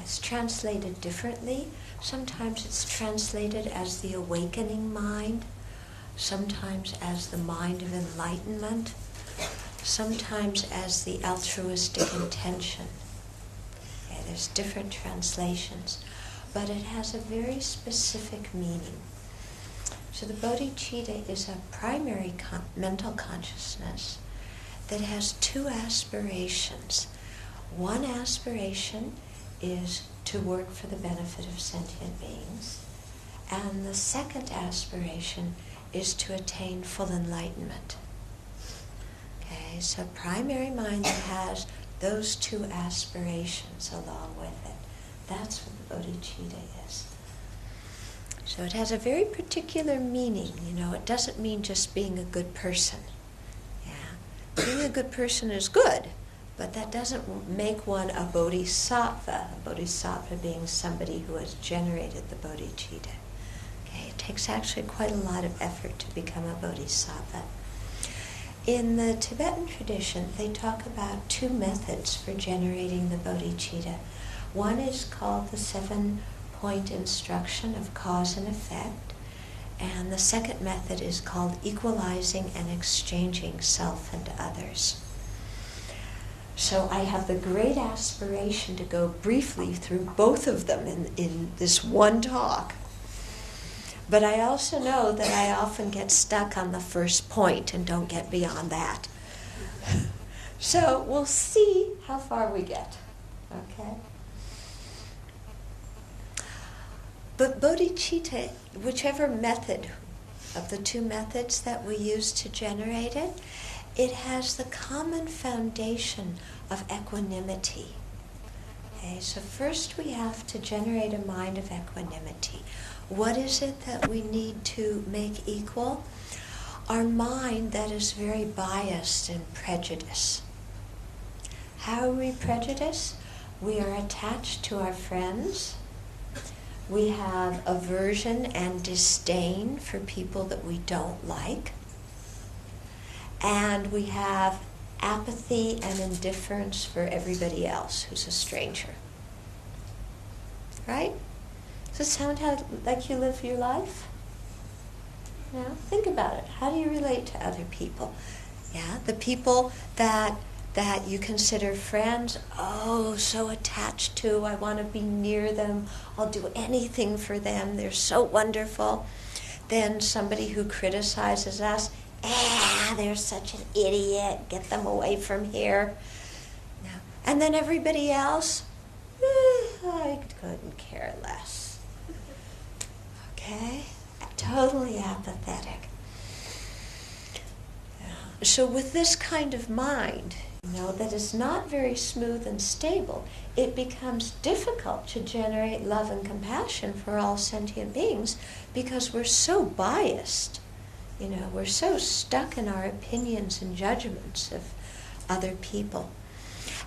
It's translated differently. Sometimes it's translated as the awakening mind, sometimes as the mind of enlightenment, sometimes as the altruistic intention. Okay, there's different translations, but it has a very specific meaning. So the bodhicitta is a primary mental consciousness that has two aspirations. One aspiration is to work for the benefit of sentient beings, and the second aspiration is to attain full enlightenment. Okay, so primary mind that has those two aspirations along with it. That's what the bodhicitta is. So it has a very particular meaning. It doesn't mean just being a good person. Yeah, being a good person is good, but that doesn't make one a bodhisattva. A bodhisattva being somebody who has generated the bodhicitta. Okay, it takes actually quite a lot of effort to become a bodhisattva. In the Tibetan tradition, they talk about two methods for generating the bodhicitta. One is called the 7-point instruction of cause and effect, and the second method is called equalizing and exchanging self and others. So I have the great aspiration to go briefly through both of them in this one talk. But I also know that I often get stuck on the first point and don't get beyond that. So we'll see how far we get. Okay? But bodhicitta, whichever method of the two methods that we use to generate it, it has the common foundation of equanimity. Okay, so first we have to generate a mind of equanimity. What is it that we need to make equal? Our mind that is very biased and prejudiced. How are we prejudiced? We are attached to our friends. We have aversion and disdain for people that we don't like. And we have apathy and indifference for everybody else who's a stranger. Right? Does it sound like you live your life? Think about it. How do you relate to other people? Yeah, the people that you consider friends, so attached to, I want to be near them, I'll do anything for them, they're so wonderful. Then somebody who criticizes us, they're such an idiot, get them away from here. No. And then everybody else, I couldn't care less. Okay? Totally apathetic. So with this kind of mind, that is not very smooth and stable, it becomes difficult to generate love and compassion for all sentient beings because we're so biased. We're so stuck in our opinions and judgments of other people.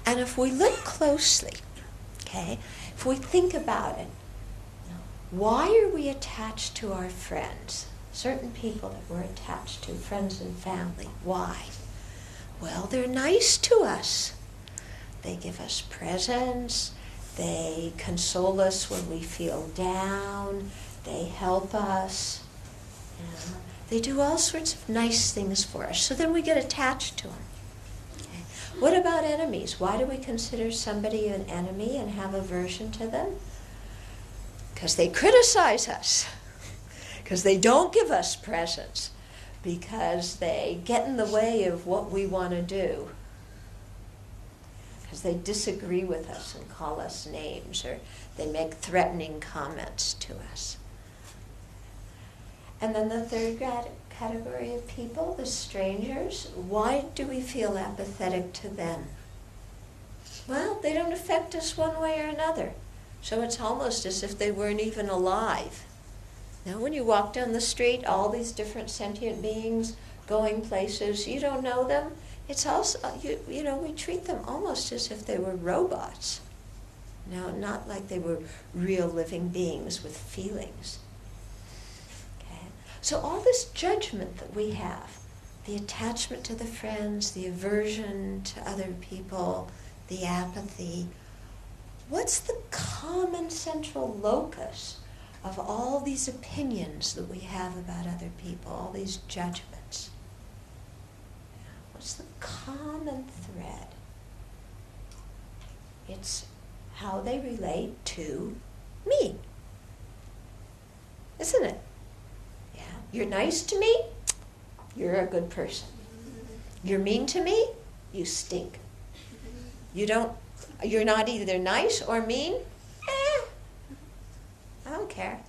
And if we look closely, okay, if we think about it, why are we attached to our friends? Certain people that we're attached to, friends and family. Why? Well, they're nice to us. They give us presents. They console us when we feel down. They help us. They do all sorts of nice things for us. So then we get attached to them. Okay. What about enemies? Why do we consider somebody an enemy and have aversion to them? Because they criticize us. Because they don't give us presents. Because they get in the way of what we want to do. Because they disagree with us and call us names, or they make threatening comments to us. And then the third category of people, the strangers, why do we feel apathetic to them? Well, they don't affect us one way or another. So it's almost as if they weren't even alive. Now, when you walk down the street, all these different sentient beings going places, you don't know them. It's also, we treat them almost as if they were robots. No, not like they were real living beings with feelings. Okay? So all this judgment that we have, the attachment to the friends, the aversion to other people, the apathy, what's the common central locus of all these opinions that we have about other people, all these judgments? What's the common thread? It's how they relate to me, isn't it? Yeah. You're nice to me, you're a good person. You're mean to me, you stink. You're not either nice or mean, I don't care.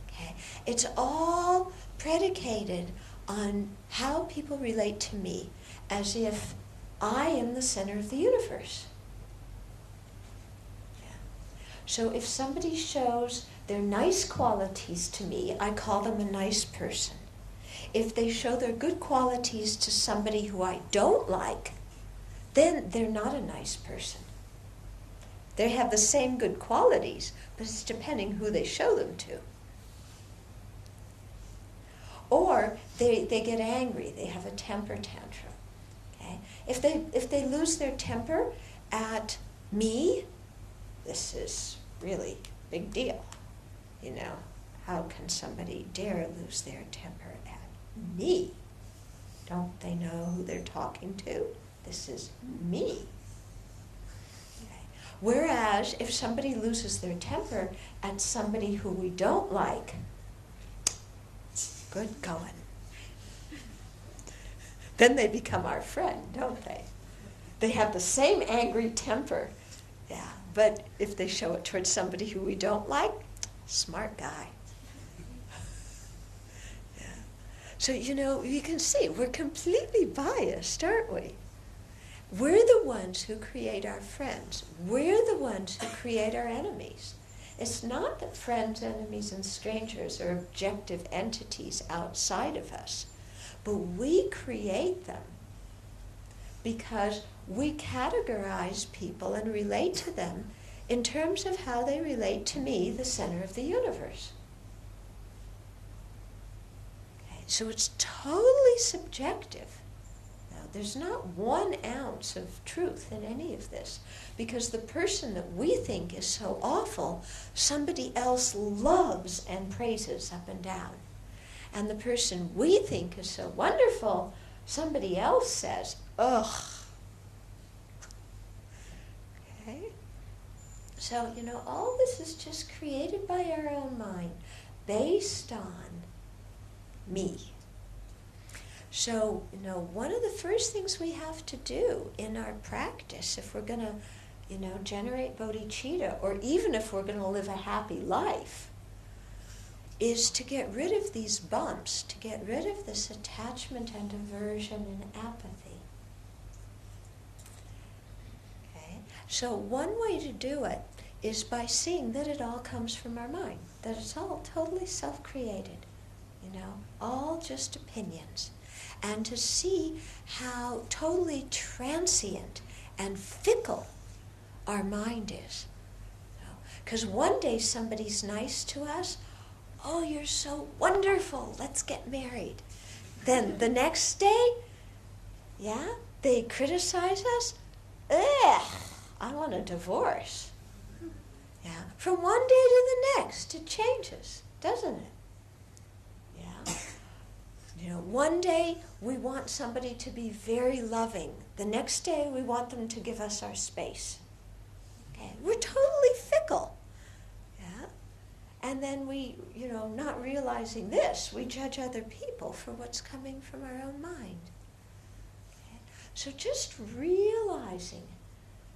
Okay. It's all predicated on how people relate to me, as if I am the center of the universe. Yeah. So if somebody shows their nice qualities to me, I call them a nice person. If they show their good qualities to somebody who I don't like, then they're not a nice person. They have the same good qualities, but it's depending who they show them to. Or they get angry, they have a temper tantrum. Okay? If they lose their temper at me, this is really a big deal. You know, how can somebody dare lose their temper at me? Don't they know who they're talking to? This is me. Okay. Whereas if somebody loses their temper at somebody who we don't like, good going. Then they become our friend, don't they? They have the same angry temper. Yeah, but if they show it towards somebody who we don't like, smart guy. Yeah. So, you know, you can see we're completely biased, aren't we? We're the ones who create our friends. We're the ones who create our enemies. It's not that friends, enemies, and strangers are objective entities outside of us, but we create them because we categorize people and relate to them in terms of how they relate to me, the center of the universe. Okay, so it's totally subjective. Now, there's not 1 ounce of truth in any of this, because the person that we think is so awful, somebody else loves and praises up and down. And the person we think is so wonderful, somebody else says, ugh. Okay? So, you know, all this is just created by our own mind, based on me. So, you know, one of the first things we have to do in our practice, if we're going to, you know, generate bodhicitta, or even if we're going to live a happy life, is to get rid of these bumps, to get rid of this attachment and aversion and apathy. Okay? So one way to do it is by seeing that it all comes from our mind, that it's all totally self-created, you know, all just opinions. And to see how totally transient and fickle our mind is. Because one day somebody's nice to us, oh, you're so wonderful, let's get married. Then the next day, yeah, they criticize us, ugh, I want a divorce. Yeah, from one day to the next, it changes, doesn't it? Yeah. You know, one day we want somebody to be very loving. The next day we want them to give us our space. Okay, we're totally fickle. And then we, you know, not realizing this, we judge other people for what's coming from our own mind. Okay? So just realizing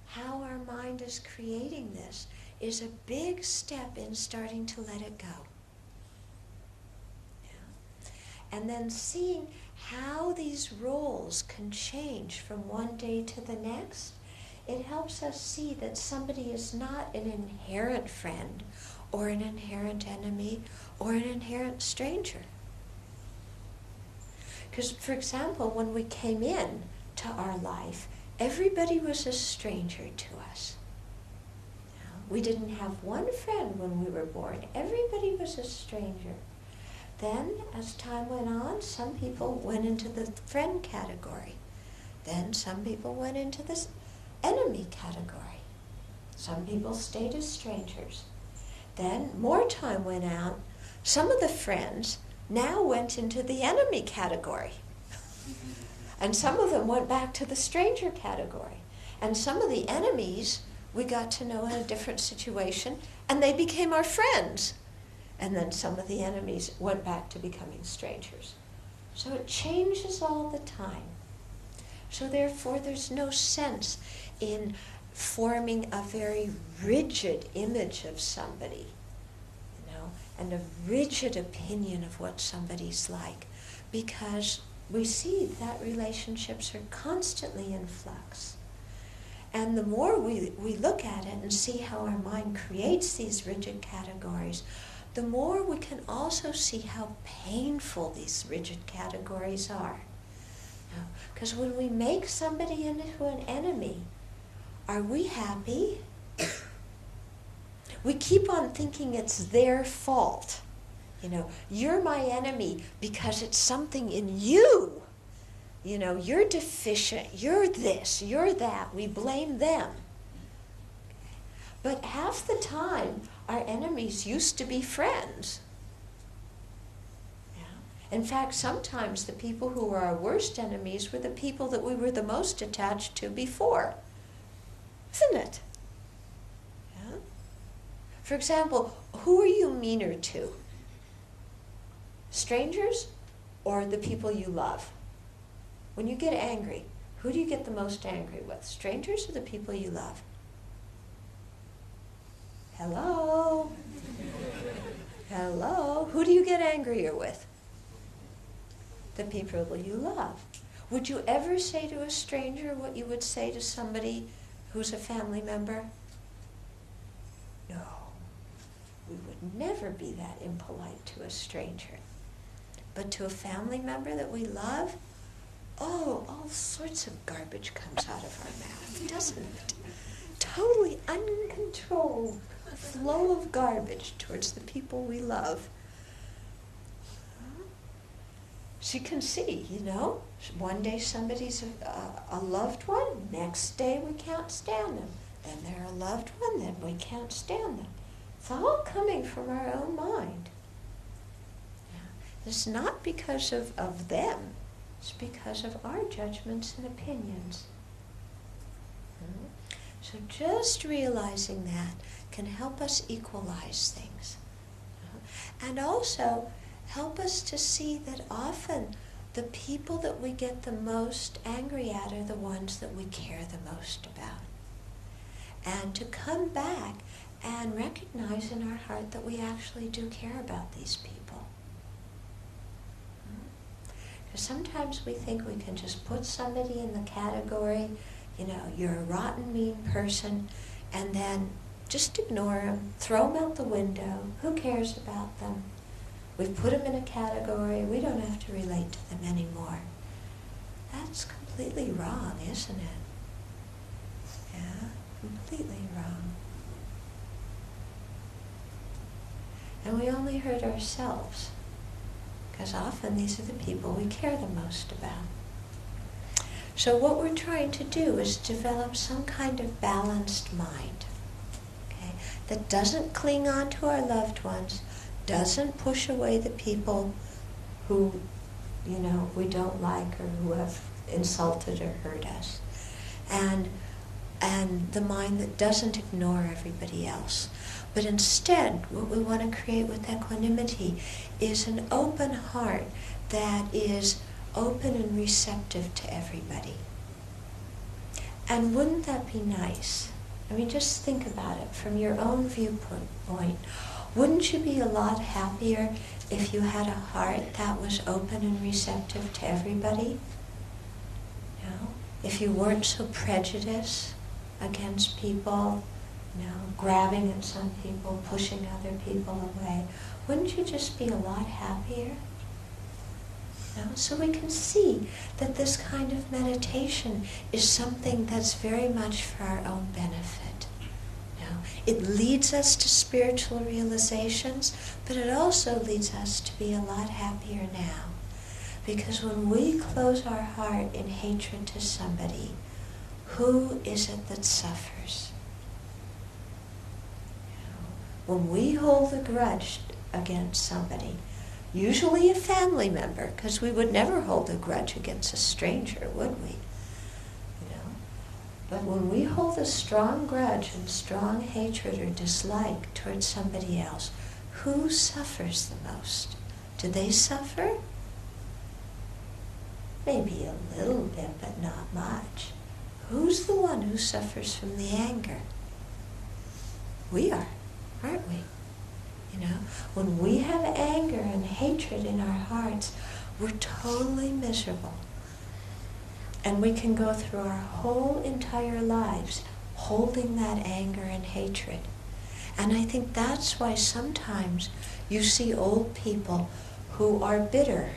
how our mind is creating this is a big step in starting to let it go. Yeah? And then seeing how these roles can change from one day to the next, it helps us see that somebody is not an inherent friend or an inherent enemy, or an inherent stranger. Because, for example, when we came in to our life, everybody was a stranger to us. We didn't have one friend when we were born. Everybody was a stranger. Then, as time went on, some people went into the friend category. Then some people went into this enemy category. Some people stayed as strangers. Then more time went out. Some of the friends now went into the enemy category. And some of them went back to the stranger category. And some of the enemies we got to know in a different situation, and they became our friends. And then some of the enemies went back to becoming strangers. So it changes all the time. So therefore there's no sense in forming a very rigid image of somebody, and a rigid opinion of what somebody's like, because we see that relationships are constantly in flux. And the more we look at it and see how our mind creates these rigid categories, the more we can also see how painful these rigid categories are. Because when we make somebody into an enemy, are we happy? We keep on thinking it's their fault. You're my enemy because it's something in you. You're deficient, you're this, you're that. We blame them. But half the time, our enemies used to be friends. In fact, sometimes the people who were our worst enemies were the people that we were the most attached to before. Isn't it? Yeah? For example, who are you meaner to? Strangers or the people you love? When you get angry, who do you get the most angry with? Strangers or the people you love? Hello? Hello? Who do you get angrier with? The people you love. Would you ever say to a stranger what you would say to somebody who's a family member? No. We would never be that impolite to a stranger. But to a family member that we love, all sorts of garbage comes out of our mouth, doesn't it? Totally uncontrolled flow of garbage towards the people we love. So you can see, one day somebody's a loved one, next day we can't stand them. Then they're a loved one, then we can't stand them. It's all coming from our own mind. It's not because of them, it's because of our judgments and opinions. So just realizing that can help us equalize things. And also help us to see that often the people that we get the most angry at are the ones that we care the most about. And to come back and recognize in our heart that we actually do care about these people. Because sometimes we think we can just put somebody in the category, you're a rotten, mean person, and then just ignore them, throw them out the window, who cares about them? We've put them in a category, we don't have to relate to them anymore. That's completely wrong, isn't it? Yeah, completely wrong. And we only hurt ourselves, because often these are the people we care the most about. So what we're trying to do is develop some kind of balanced mind, okay, that doesn't cling on to our loved ones, doesn't push away the people who, we don't like or who have insulted or hurt us. And the mind that doesn't ignore everybody else. But instead, what we want to create with equanimity is an open heart that is open and receptive to everybody. And wouldn't that be nice? Just think about it from your own viewpoint. Wouldn't you be a lot happier if you had a heart that was open and receptive to everybody? If you weren't so prejudiced against people, grabbing at some people, pushing other people away, wouldn't you just be a lot happier? So we can see that this kind of meditation is something that's very much for our own benefit. It leads us to spiritual realizations, but it also leads us to be a lot happier now. Because when we close our heart in hatred to somebody, who is it that suffers? when we hold a grudge against somebody, usually a family member, because we would never hold a grudge against a stranger, would we? But when we hold a strong grudge and strong hatred or dislike towards somebody else, who suffers the most? Do they suffer? Maybe a little bit, but not much. Who's the one who suffers from the anger? We are, aren't we? When we have anger and hatred in our hearts, we're totally miserable. And we can go through our whole entire lives holding that anger and hatred. And I think that's why sometimes you see old people who are bitter,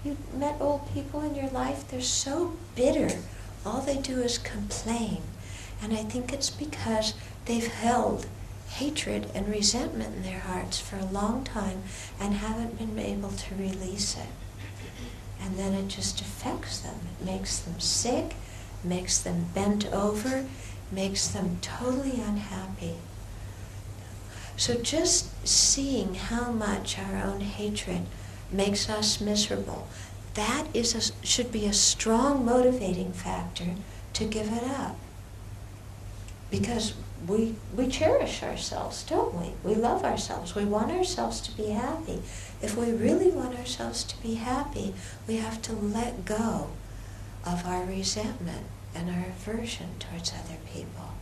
You've met old people in your life, they're so bitter. All they do is complain. And I think it's because they've held hatred and resentment in their hearts for a long time and haven't been able to release it. And then it just affects them. It makes them sick, makes them bent over, makes them totally unhappy. So just seeing how much our own hatred makes us miserable, that should be a strong motivating factor to give it up. Because we cherish ourselves, don't we? We love ourselves. We want ourselves to be happy. If we really want ourselves to be happy, we have to let go of our resentment and our aversion towards other people.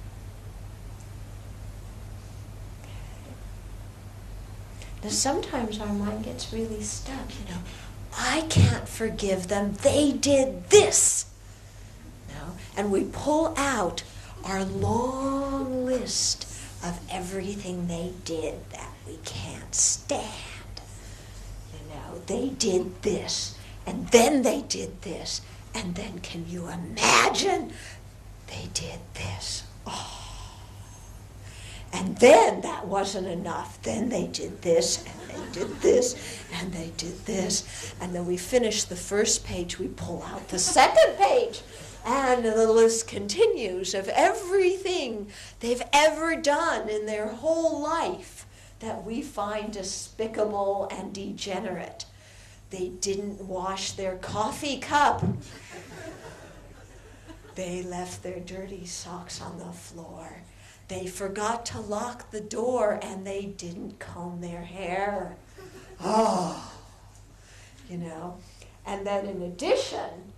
Now sometimes our mind gets really stuck, I can't forgive them, they did this. And we pull out our long list of everything they did that we can't stand. They did this, and then they did this, and then can you imagine they did this? Oh. And then that wasn't enough. Then they did this, and they did this, and they did this. And then we finish the first page, we pull out the second page. And the list continues of everything they've ever done in their whole life that we find despicable and degenerate. They didn't wash their coffee cup. They left their dirty socks on the floor. They forgot to lock the door and they didn't comb their hair. Oh, And then in addition,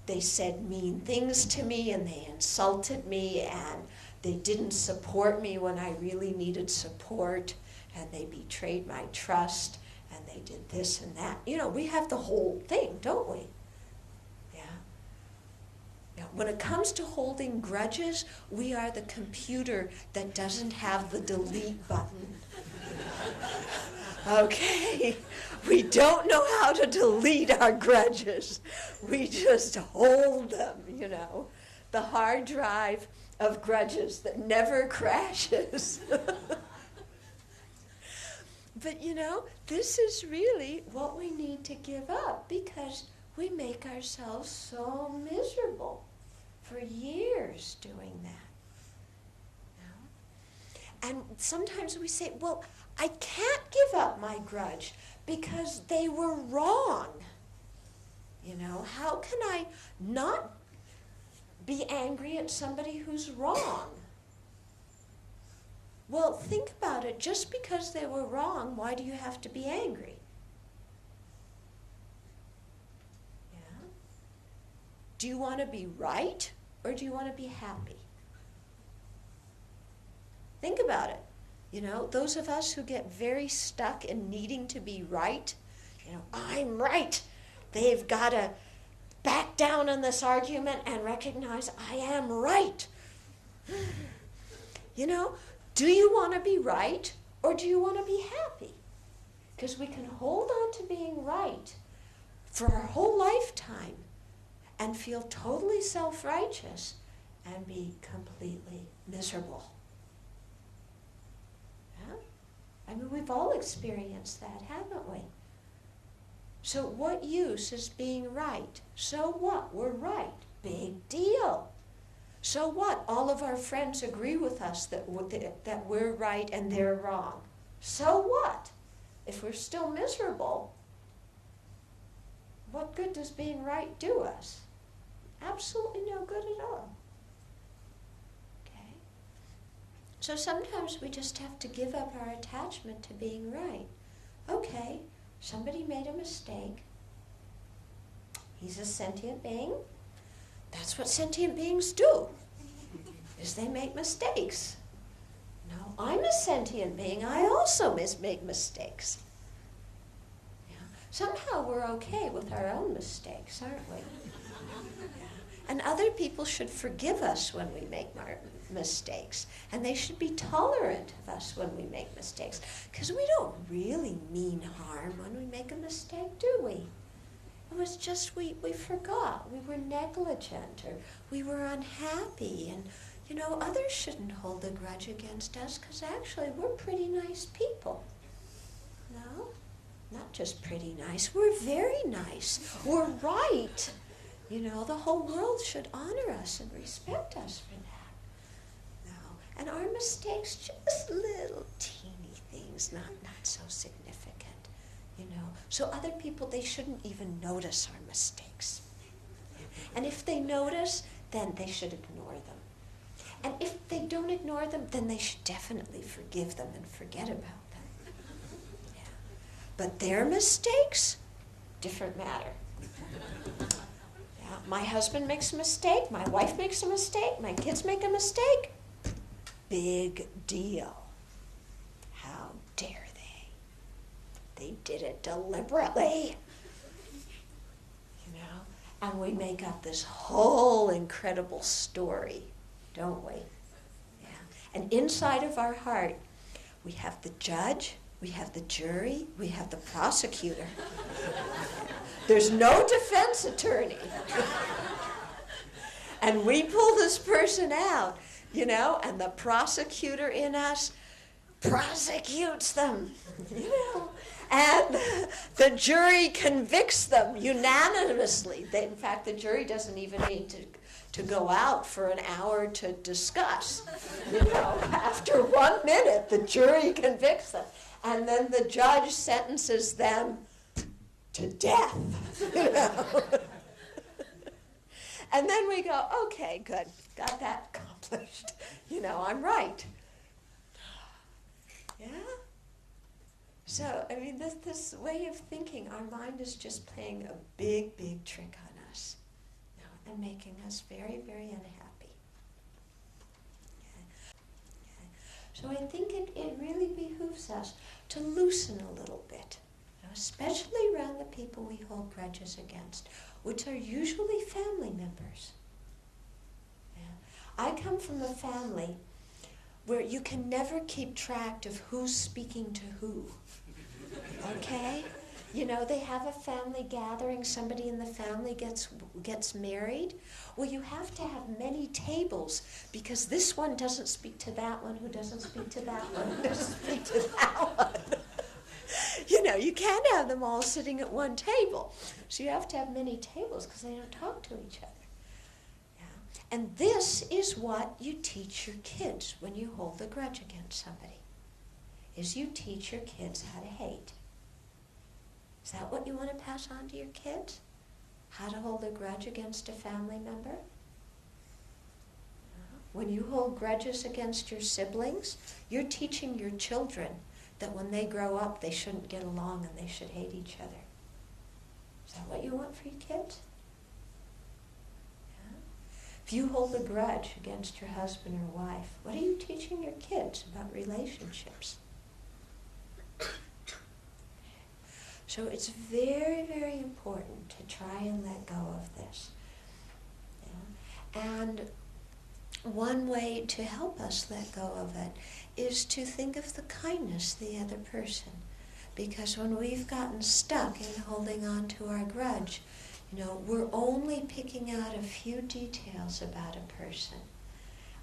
they said mean things to me and they insulted me and they didn't support me when I really needed support and they betrayed my trust and they did this and that. We have the whole thing, don't we? Yeah. When it comes to holding grudges, we are the computer that doesn't have the delete button. Okay? We don't know how to delete our grudges. We just hold them, The hard drive of grudges that never crashes. But, this is really what we need to give up because we make ourselves so miserable for years doing that. And sometimes we say, well, I can't give up my grudge because they were wrong. How can I not be angry at somebody who's wrong? Well, think about it. Just because they were wrong, why do you have to be angry? Yeah? Do you want to be right or do you want to be happy? Think about it. Those of us who get very stuck in needing to be right, I'm right. They've got to back down on this argument and recognize I am right. Do you want to be right or do you want to be happy? Because we can hold on to being right for our whole lifetime and feel totally self-righteous and be completely miserable. We've all experienced that, haven't we? So what use is being right? So what? We're right. Big deal. So what? All of our friends agree with us that we're right and they're wrong. So what? If we're still miserable, what good does being right do us? Absolutely no good at all. Okay? So sometimes we just have to give up our attachment to being right. Okay, somebody made a mistake. He's a sentient being. That's what sentient beings do, is they make mistakes. No, I'm a sentient being. I also make mistakes. Yeah. Somehow we're okay with our own mistakes, aren't we? Yeah. And other people should forgive us when we make mistakes. And they should be tolerant of us when we make mistakes. Because we don't really mean harm when we make a mistake, do we? It was just we forgot, we were negligent, or we were unhappy, and others shouldn't hold a grudge against us because actually we're pretty nice people. No? Not just pretty nice, we're very nice. We're right. The whole world should honor us and respect us for that. No. And our mistakes, just little teeny things, not so significant. So other people, they shouldn't even notice our mistakes. And if they notice, then they should ignore them. And if they don't ignore them, then they should definitely forgive them and forget about them. Yeah. But their mistakes, different matter. Yeah. My husband makes a mistake, my wife makes a mistake, my kids make a mistake. Big deal. How dare they? They did it deliberately, and we make up this whole incredible story, don't we? Yeah. And inside of our heart, we have the judge, we have the jury, we have the prosecutor. There's no defense attorney. And we pull this person out, and the prosecutor in us prosecutes them, and the jury convicts them unanimously. In fact, the jury doesn't even need to go out for an hour to discuss. After 1 minute, the jury convicts them, and then the judge sentences them to death. And then we go, okay, good, got that accomplished. I'm right. Yeah? So, this way of thinking, our mind is just playing a big, big trick on us, and making us very, very unhappy. Okay. Okay. So I think it really behooves us to loosen a little bit, especially around the people we hold grudges against, which are usually family members. Yeah. I come from a family where you can never keep track of who's speaking to who. Okay? They have a family gathering, somebody in the family gets married. Well, you have to have many tables because this one doesn't speak to that one, who doesn't speak to that one, who doesn't speak to that one. You can't have them all sitting at one table. So you have to have many tables because they don't talk to each other. And this is what you teach your kids when you hold a grudge against somebody, is you teach your kids how to hate. Is that what you want to pass on to your kids? How to hold a grudge against a family member? When you hold grudges against your siblings, you're teaching your children that when they grow up, they shouldn't get along and they should hate each other. Is that what you want for your kids? If you hold a grudge against your husband or wife, what are you teaching your kids about relationships? So it's very, very important to try and let go of this. And one way to help us let go of it is to think of the kindness of the other person. Because when we've gotten stuck in holding on to our grudge, we're only picking out a few details about a person,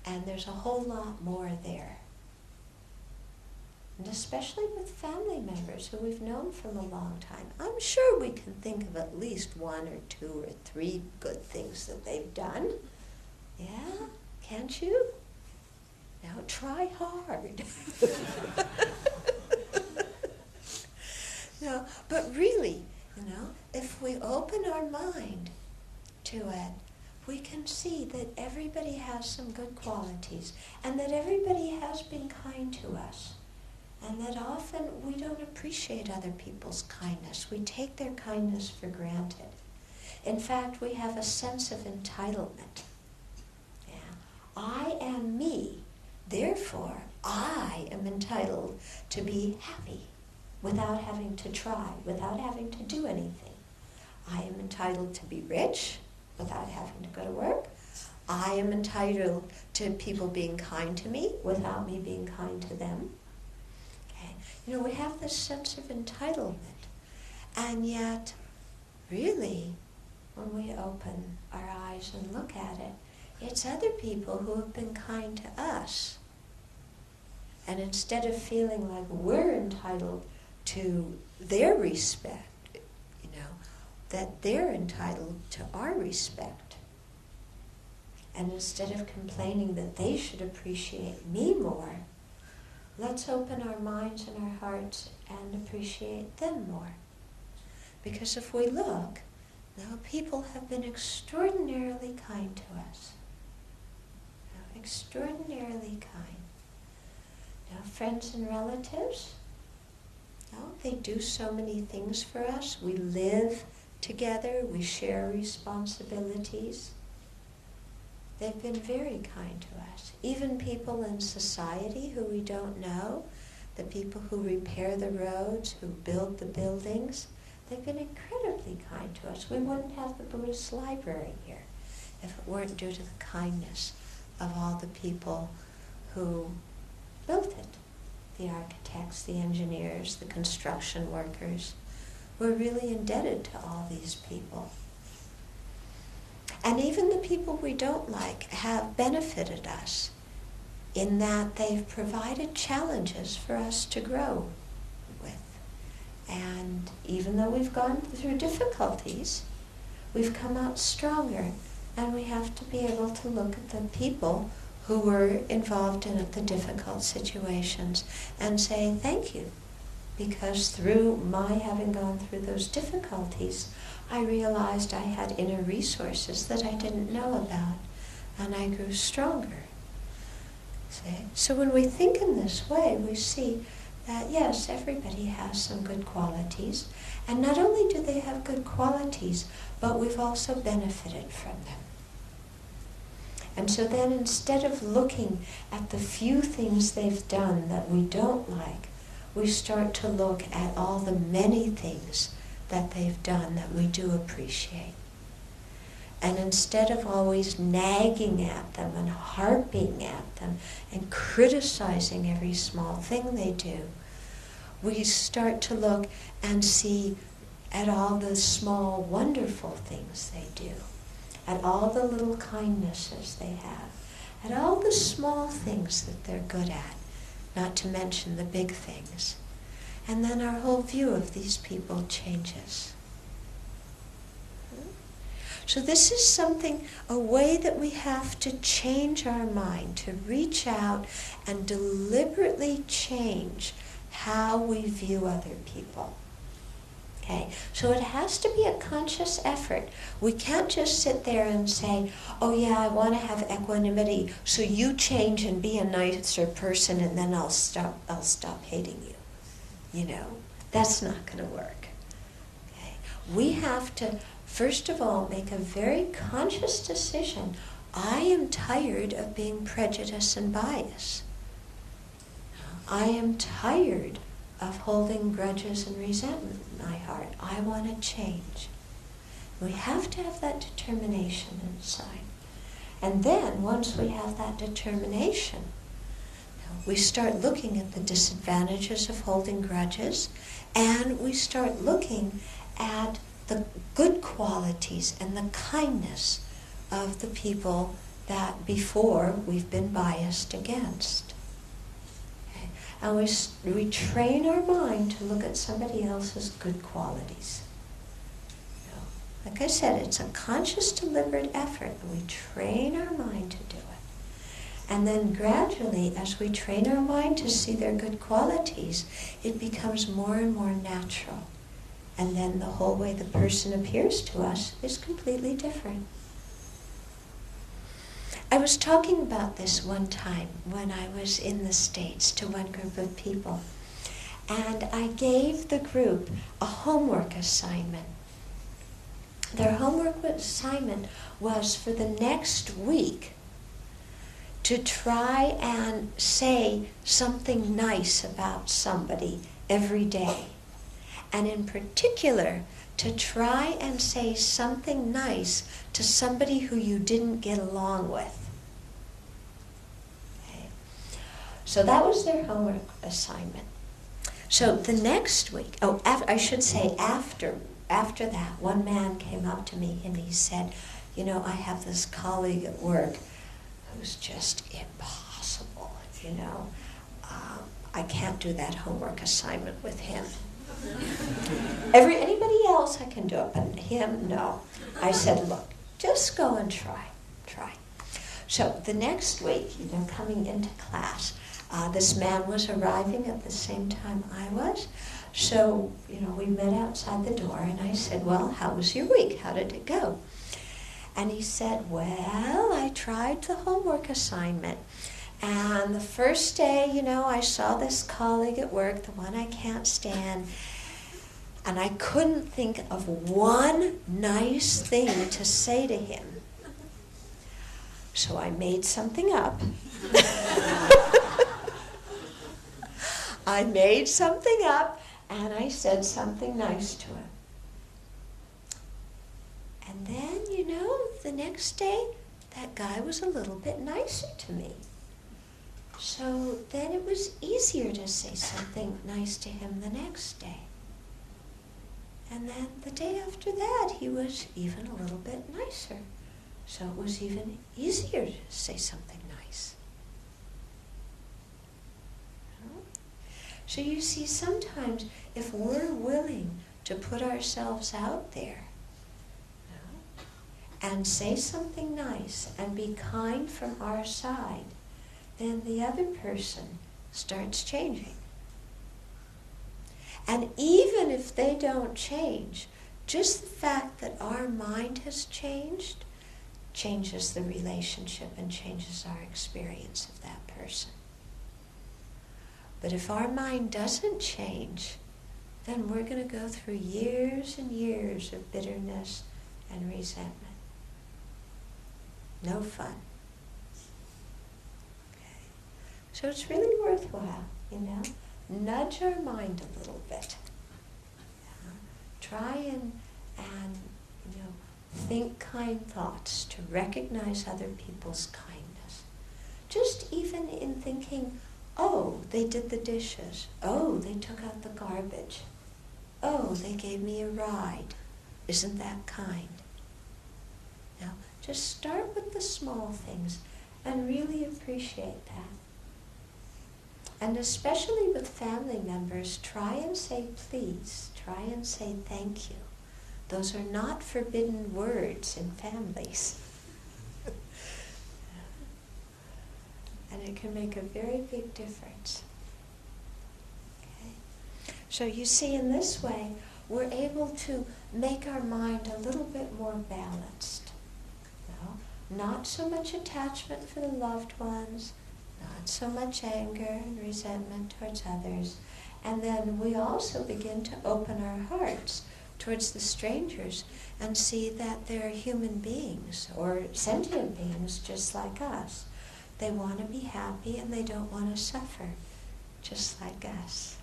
and there's a whole lot more there. And especially with family members who we've known from a long time, I'm sure we can think of at least 1 or 2 or 3 good things that they've done. Yeah? Can't you? Now try hard. No, but really, if we open our mind to it, we can see that everybody has some good qualities, and that everybody has been kind to us, and that often we don't appreciate other people's kindness. We take their kindness for granted. In fact, we have a sense of entitlement. Yeah. I am me, therefore I am entitled to be happy without having to try, without having to do anything. I am entitled to be rich without having to go to work. I am entitled to people being kind to me without me being kind to them. Okay. We have this sense of entitlement. And yet, really, when we open our eyes and look at it, it's other people who have been kind to us. And instead of feeling like we're entitled to their respect, that they're entitled to our respect. And instead of complaining that they should appreciate me more, let's open our minds and our hearts and appreciate them more. Because if we look, people have been extraordinarily kind to us. Extraordinarily kind. Friends and relatives, they do so many things for us. We live together, we share responsibilities. They've been very kind to us. Even people in society who we don't know, the people who repair the roads, who build the buildings, they've been incredibly kind to us. We wouldn't have the Buddhist library here if it weren't due to the kindness of all the people who built it. The architects, the engineers, the construction workers. We're really indebted to all these people. And even the people we don't like have benefited us in that they've provided challenges for us to grow with. And even though we've gone through difficulties, we've come out stronger, and we have to be able to look at the people who were involved in the difficult situations and say thank you. Because through my having gone through those difficulties, I realized I had inner resources that I didn't know about, and I grew stronger. See? So when we think in this way, we see that yes, everybody has some good qualities, and not only do they have good qualities, but we've also benefited from them. And so then instead of looking at the few things they've done that we don't like, we start to look at all the many things that they've done that we do appreciate. And instead of always nagging at them and harping at them and criticizing every small thing they do, we start to look and see at all the small, wonderful things they do, at all the little kindnesses they have, at all the small things that they're good at, not to mention the big things. And then our whole view of these people changes. So this is something, a way that we have to change our mind, to reach out and deliberately change how we view other people. Okay, so it has to be a conscious effort. We can't just sit there and say, oh yeah, I want to have equanimity, so you change and be a nicer person and then I'll stop hating you. That's not going to work. Okay? We have to, first of all, make a very conscious decision. I am tired of being prejudiced and biased. I am tired of holding grudges and resentment in my heart. I want to change. We have to have that determination inside. And then, once we have that determination, we start looking at the disadvantages of holding grudges, and we start looking at the good qualities and the kindness of the people that before we've been biased against. Okay? And we train our mind to look at somebody else's good qualities. Like I said, it's a conscious, deliberate effort, and we train our mind to do it. And then gradually, as we train our mind to see their good qualities, it becomes more and more natural. And then the whole way the person appears to us is completely different. I was talking about this one time when I was in the States to one group of people. And I gave the group a homework assignment. Their homework assignment was for the next week to try and say something nice about somebody every day. And in particular, to try and say something nice to somebody who you didn't get along with. Okay. So that was their homework assignment. So the next week, after that, one man came up to me and he said, I have this colleague at work who's just impossible, I can't do that homework assignment with him. Anybody else I can do it, but him, no. I said, look, just go and try. So the next week, coming into class, this man was arriving at the same time I was. So, we met outside the door and I said, well, how was your week? How did it go? And he said, well, I tried the homework assignment. And the first day, I saw this colleague at work, the one I can't stand, and I couldn't think of one nice thing to say to him. So I made something up. I made something up, and I said something nice to him. And then, the next day, that guy was a little bit nicer to me. So then it was easier to say something nice to him the next day. And then the day after that, he was even a little bit nicer. So it was even easier to say something nice. So you see, sometimes if we're willing to put ourselves out there and say something nice and be kind from our side, then the other person starts changing. And even if they don't change, just the fact that our mind has changed changes the relationship and changes our experience of that person. But if our mind doesn't change, then we're going to go through years and years of bitterness and resentment. No fun. Okay. So it's really worthwhile, nudge our mind a little bit. Try and think kind thoughts to recognize other people's kindness. Just even in thinking, oh, they did the dishes. Oh, they took out the garbage. Oh, they gave me a ride. Isn't that kind? Now, just start with the small things and really appreciate that. And especially with family members, try and say please. Try and say thank you. Those are not forbidden words in families. And it can make a very big difference. Okay? So you see, in this way, we're able to make our mind a little bit more balanced. Not so much attachment for the loved ones, not so much anger and resentment towards others. And then we also begin to open our hearts towards the strangers and see that they're human beings or sentient beings just like us. They want to be happy and they don't want to suffer, just like us.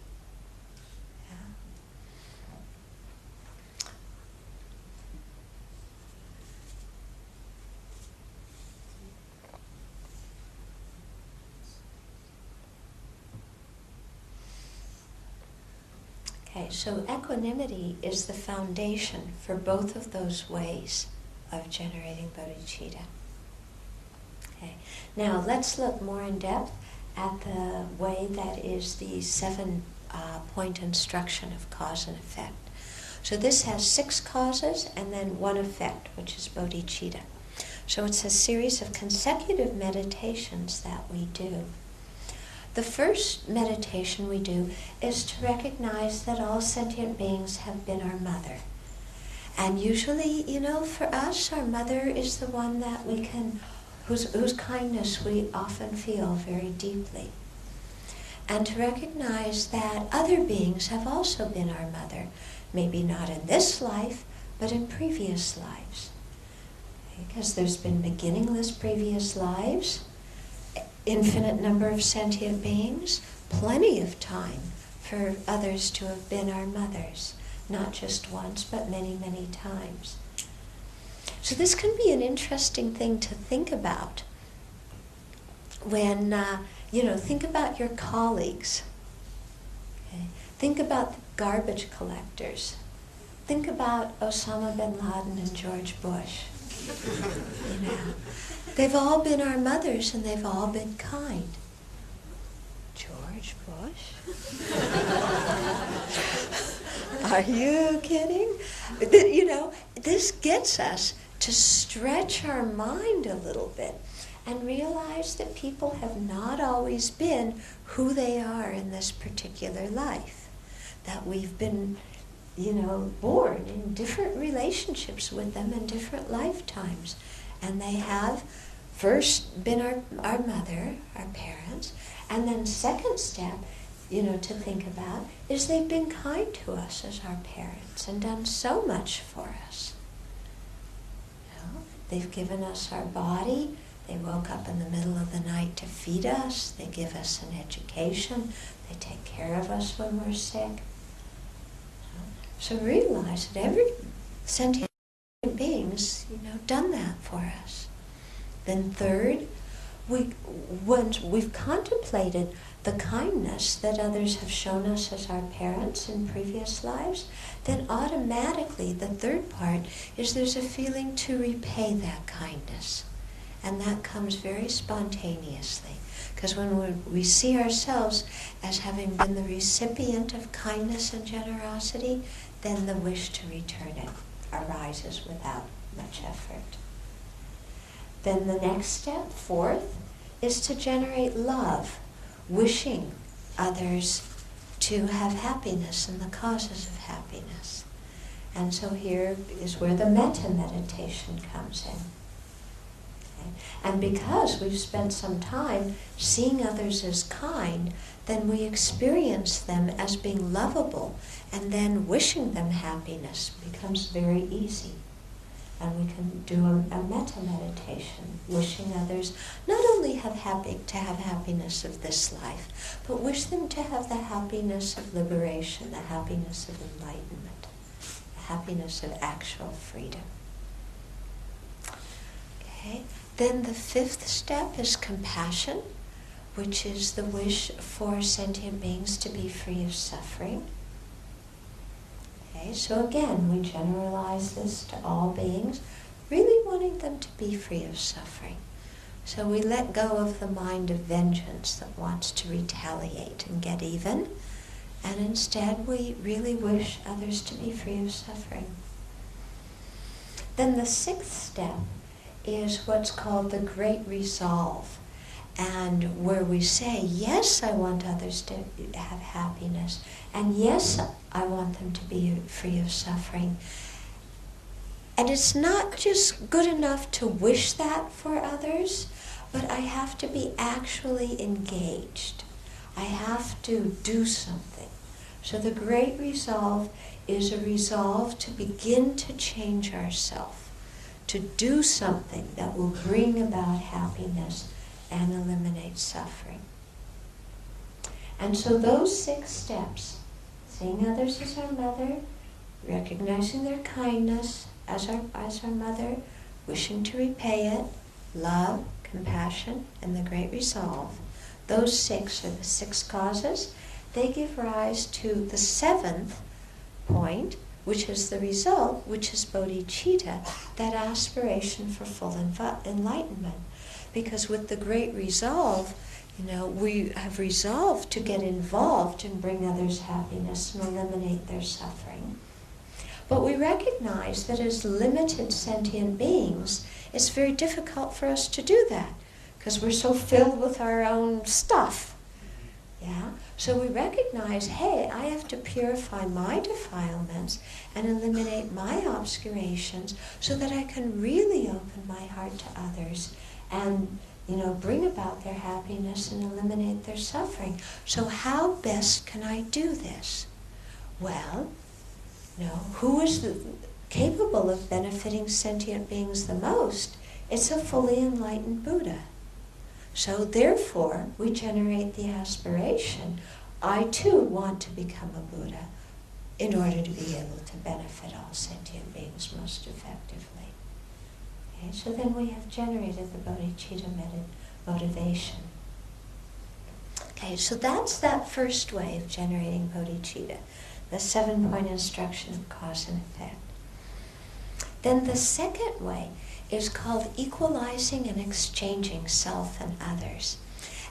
Okay, so equanimity is the foundation for both of those ways of generating bodhicitta. Okay, now let's look more in depth at the way that is the 7-point instruction of cause and effect. So this has 6 causes and then 1 effect, which is bodhicitta. So it's a series of consecutive meditations that we do. The first meditation we do is to recognize that all sentient beings have been our mother. And usually, for us, our mother is the one that we can, whose kindness we often feel very deeply. And to recognize that other beings have also been our mother, maybe not in this life, but in previous lives. Because there's been beginningless previous lives, infinite number of sentient beings, plenty of time for others to have been our mothers, not just once, but many, many times. So this can be an interesting thing to think about when, think about your colleagues. Okay? Think about the garbage collectors. Think about Osama bin Laden and George Bush. They've all been our mothers and they've all been kind. George Bush? Are you kidding? This gets us to stretch our mind a little bit and realize that people have not always been who they are in this particular life. That we've been, born in different relationships with them in different lifetimes. And they have first been our mother, our parents, and then second step, to think about is they've been kind to us as our parents and done so much for us. They've given us our body. They woke up in the middle of the night to feed us. They give us an education. They take care of us when we're sick. So realize that every sentient being's, done that for us. Then third, once we've contemplated the kindness that others have shown us as our parents in previous lives, then automatically the third part is there's a feeling to repay that kindness. And that comes very spontaneously. Because when we see ourselves as having been the recipient of kindness and generosity, then the wish to return it arises without much effort. Then the next step, fourth, is to generate love, wishing others to have happiness and the causes of happiness. And so here is where the metta meditation comes in. And because we've spent some time seeing others as kind, then we experience them as being lovable, and then wishing them happiness becomes very easy. And we can do a metta meditation, wishing others not only to have happiness of this life, but wish them to have the happiness of liberation, the happiness of enlightenment, the happiness of actual freedom. Okay. Then the fifth step is compassion, which is the wish for sentient beings to be free of suffering. Okay, so again, we generalize this to all beings, really wanting them to be free of suffering. So we let go of the mind of vengeance that wants to retaliate and get even, and instead we really wish others to be free of suffering. Then the sixth step is what's called the great resolve, and where we say, yes, I want others to have happiness, and yes, I want them to be free of suffering. And it's not just good enough to wish that for others, but I have to be actually engaged. I have to do something. So the great resolve is a resolve to begin to change ourselves, to do something that will bring about happiness and eliminate suffering. And so those 6 steps, seeing others as our mother, recognizing their kindness as our mother, wishing to repay it, love, compassion, and the great resolve, those 6 are the 6 causes. They give rise to the 7th point, which is the result, which is bodhicitta, that aspiration for full enlightenment. Because with the great resolve, we have resolved to get involved and bring others happiness and eliminate their suffering. But we recognize that as limited sentient beings, it's very difficult for us to do that because we're so filled with our own stuff. Yeah? So we recognize, hey, I have to purify my defilements and eliminate my obscurations so that I can really open my heart to others and, bring about their happiness and eliminate their suffering. So how best can I do this? Well, who is capable of benefiting sentient beings the most? It's a fully enlightened Buddha. So therefore, we generate the aspiration, I too want to become a Buddha in order to be able to benefit all sentient beings most effectively. Okay, so then we have generated the bodhicitta motivation. Okay, so that's that first way of generating bodhicitta, the 7-point instruction of cause and effect. Then the second way is called equalizing and exchanging self and others.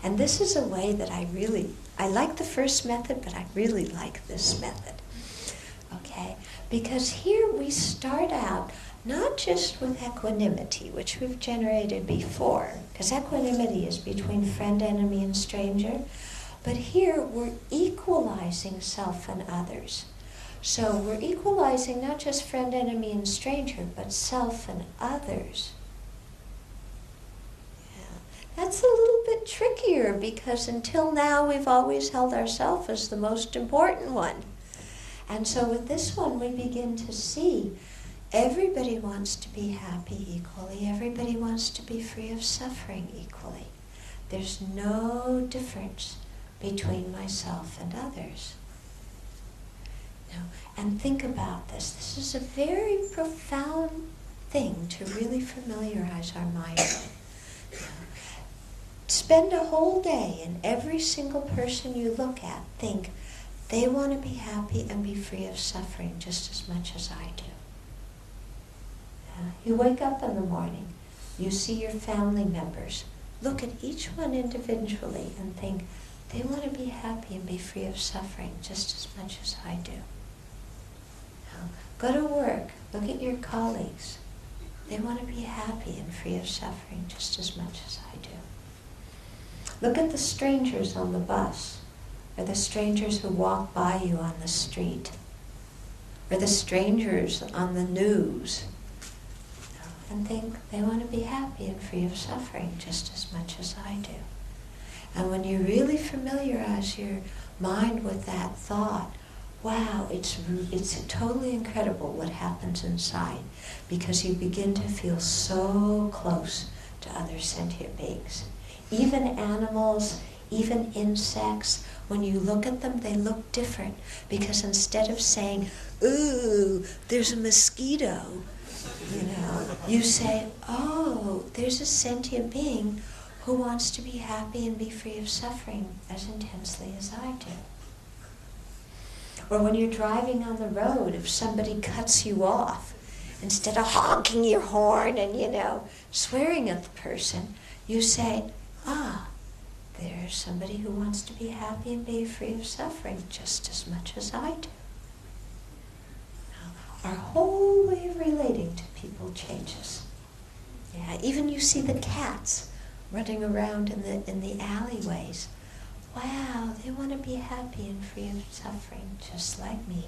And this is a way that I like the first method, but I really like this method. Okay? Because here we start out not just with equanimity, which we've generated before, because equanimity is between friend, enemy, and stranger, but here we're equalizing self and others. So we're equalizing not just friend, enemy, and stranger, but self and others. Yeah. That's a little bit trickier because until now we've always held ourselves as the most important one. And so with this one we begin to see everybody wants to be happy equally. Everybody wants to be free of suffering equally. There's no difference between myself and others. And think about this. This is a very profound thing to really familiarize our mind with. Spend a whole day and every single person you look at, think, they want to be happy and be free of suffering just as much as I do. You wake up in the morning, you see your family members, look at each one individually and think, they want to be happy and be free of suffering just as much as I do. Go to work, look at your colleagues. They want to be happy and free of suffering just as much as I do. Look at the strangers on the bus, or the strangers who walk by you on the street, or the strangers on the news, and think they want to be happy and free of suffering just as much as I do. And when you really familiarize your mind with that thought, wow, it's totally incredible what happens inside because you begin to feel so close to other sentient beings. Even animals, even insects, when you look at them, they look different because instead of saying, ooh, there's a mosquito, you say, oh, there's a sentient being who wants to be happy and be free of suffering as intensely as I do. Or when you're driving on the road, if somebody cuts you off, instead of honking your horn and, swearing at the person, you say, there's somebody who wants to be happy and be free of suffering just as much as I do. Now, our whole way of relating to people changes. Yeah, even you see the cats running around in the alleyways. Wow, they want to be happy and free of suffering, just like me.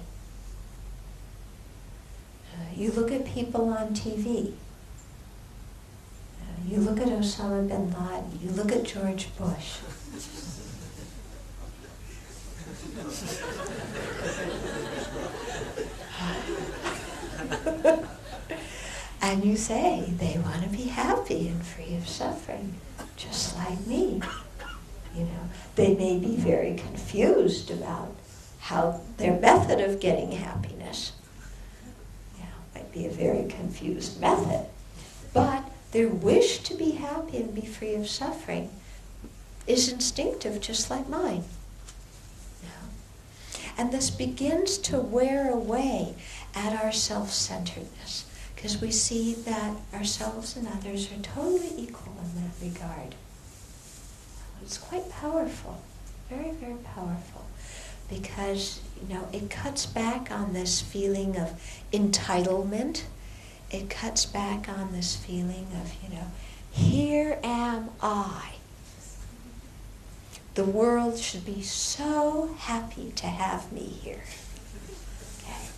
You look at people on TV. You look at Osama bin Laden. You look at George Bush. And you say, they want to be happy and free of suffering, just like me. They may be very confused about how their method of getting happiness. Might be a very confused method. But their wish to be happy and be free of suffering is instinctive, just like mine. And this begins to wear away at our self-centeredness, because we see that ourselves and others are totally equal in that regard. It's quite powerful, very, very powerful. because, it cuts back on this feeling of entitlement. It cuts back on this feeling of, here am I. The world should be so happy to have me here. Okay?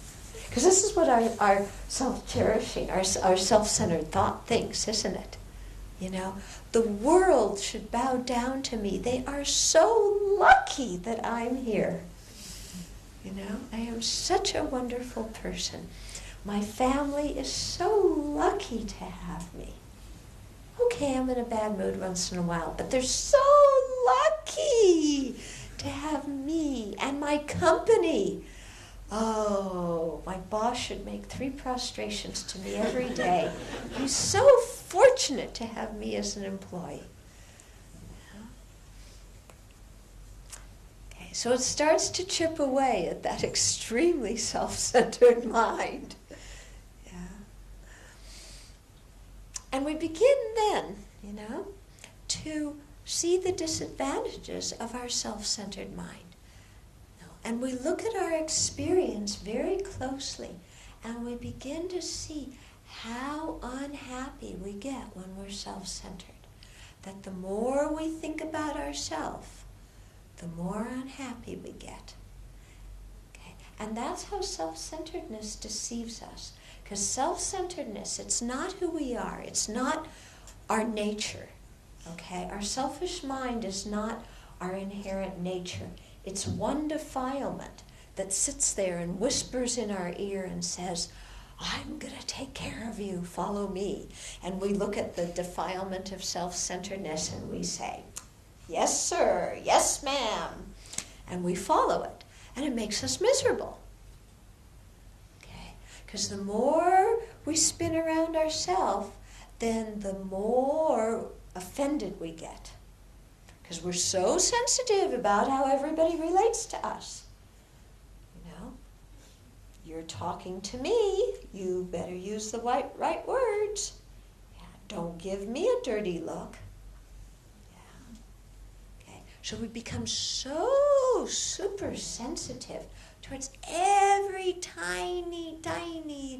Because this is what our self-cherishing, our self-centered thought thinks, isn't it? The world should bow down to me. They are so lucky that I'm here. I am such a wonderful person. My family is so lucky to have me. Okay, I'm in a bad mood once in a while, but they're so lucky to have me and my company. Oh, my boss should make 3 prostrations to me every day. He's so fortunate to have me as an employee. Okay, so it starts to chip away at that extremely self-centered mind. And we begin then, to see the disadvantages of our self-centered mind. And we look at our experience very closely, and we begin to see how unhappy we get when we're self-centered. That the more we think about ourselves, the more unhappy we get. Okay? And that's how self-centeredness deceives us. Because self-centeredness, it's not who we are. It's not our nature. Okay? Our selfish mind is not our inherent nature. It's one defilement that sits there and whispers in our ear and says, I'm going to take care of you, follow me. And we look at the defilement of self-centeredness and we say, yes, sir, yes, ma'am. And we follow it. And it makes us miserable. Because the more we spin around ourselves, then the more offended we get. Because we're so sensitive about how everybody relates to us. You're talking to me, you better use the right words. Yeah, don't give me a dirty look. Yeah. Okay. So we become so super sensitive towards every tiny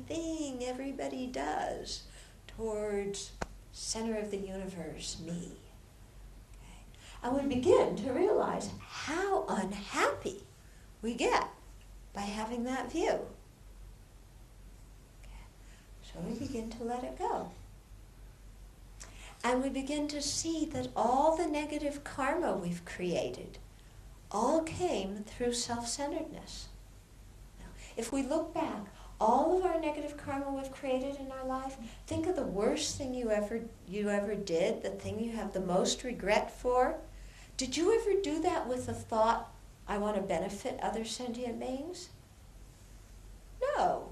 thing everybody does towards center of the universe, me. Okay. And we begin to realize how unhappy we get by having that view. Okay. So we begin to let it go. And we begin to see that all the negative karma we've created all came through self-centeredness. If we look back, all of our negative karma we've created in our life, think of the worst thing you ever did, the thing you have the most regret for. Did you ever do that with the thought, I want to benefit other sentient beings? No.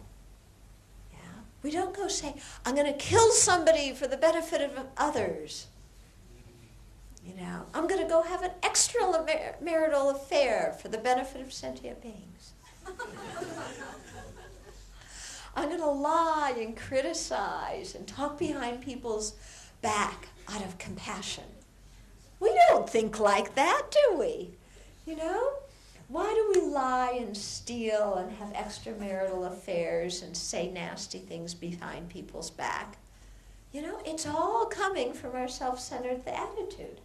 Yeah. We don't go say, I'm going to kill somebody for the benefit of others. I'm going to go have an extramarital affair for the benefit of sentient beings. I'm going to lie and criticize and talk behind people's back out of compassion. We don't think like that, do we? Why do we lie and steal and have extramarital affairs and say nasty things behind people's back? It's all coming from our self-centered attitude.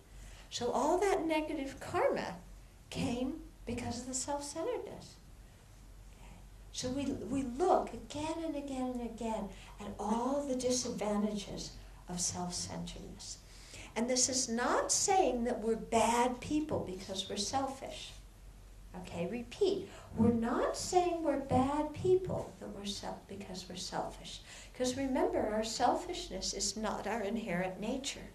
So all that negative karma came because of the self-centeredness. So we look again and again and again at all the disadvantages of self-centeredness. And this is not saying that we're bad people because we're selfish. Okay, repeat. We're not saying we're bad people because we're selfish. Because remember, our selfishness is not our inherent nature.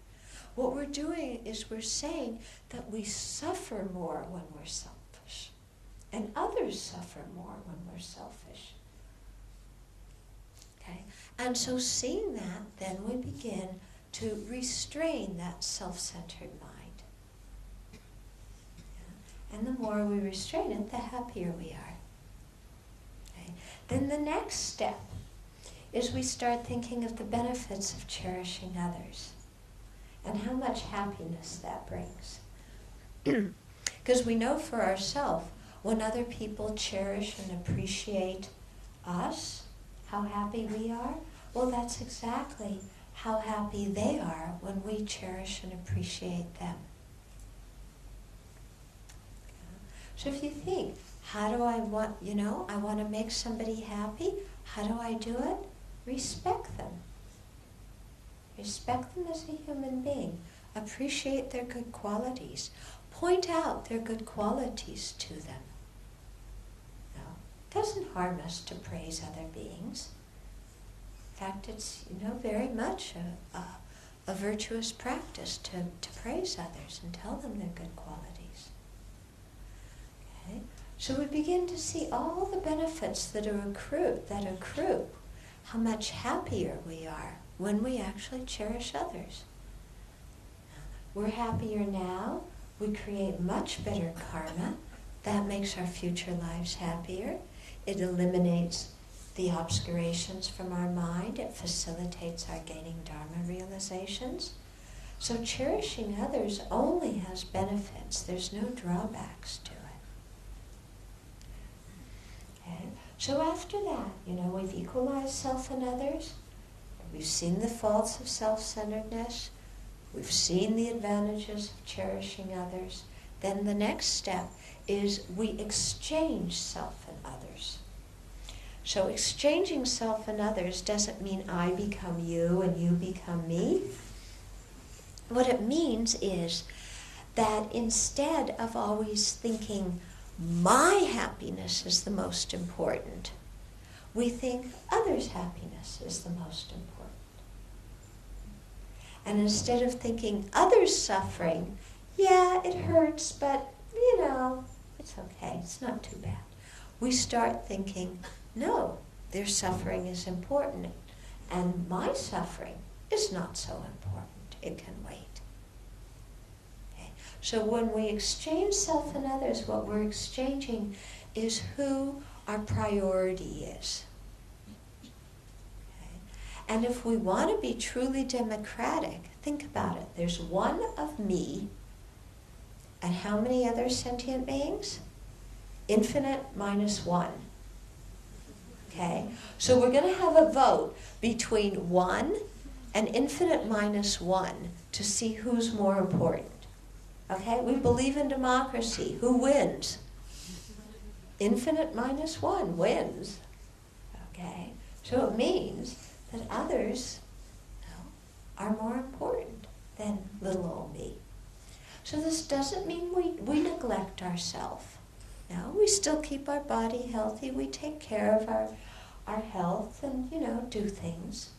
What we're doing is we're saying that we suffer more when we're selfish. And others suffer more when we're selfish. Okay? And so seeing that, then we begin to restrain that self-centered mind. And the more we restrain it, the happier we are. Okay? Then the next step is we start thinking of the benefits of cherishing others and how much happiness that brings. Because we know for ourselves, When other people cherish and appreciate us, how happy we are, well, that's exactly how happy they are when we cherish and appreciate them. So if you think, how do I want, I want to make somebody happy, how do I do it? Respect them. Respect them as a human being. Appreciate their good qualities. Point out their good qualities to them. It doesn't harm us to praise other beings. In fact, it's very much a virtuous practice to praise others and tell them their good qualities. Okay? So we begin to see all the benefits that accrue, how much happier we are when we actually cherish others. We're happier now, we create much better karma, that makes our future lives happier. It eliminates the obscurations from our mind, it facilitates our gaining Dharma realizations. So cherishing others only has benefits, there's no drawbacks to it. Okay? So after that, we've equalized self and others, we've seen the faults of self-centeredness, we've seen the advantages of cherishing others. Then the next step is we exchange self and others. So exchanging self and others doesn't mean I become you and you become me. What it means is that instead of always thinking my happiness is the most important, we think others' happiness is the most important. And instead of thinking others' suffering, yeah, it hurts, but, it's okay, it's not too bad. We start thinking, no, their suffering is important, and my suffering is not so important, it can wait. Okay? So when we exchange self and others, what we're exchanging is who our priority is. And if we want to be truly democratic, think about it. There's one of me, and how many other sentient beings? Infinite minus one. Okay? So we're going to have a vote between 1 and infinite minus 1 to see who's more important. Okay? We believe in democracy. Who wins? Infinite minus 1 wins. Okay? So it means that others are more important than little old me. So this doesn't mean we neglect ourselves. No, we still keep our body healthy. We take care of our health and, do things.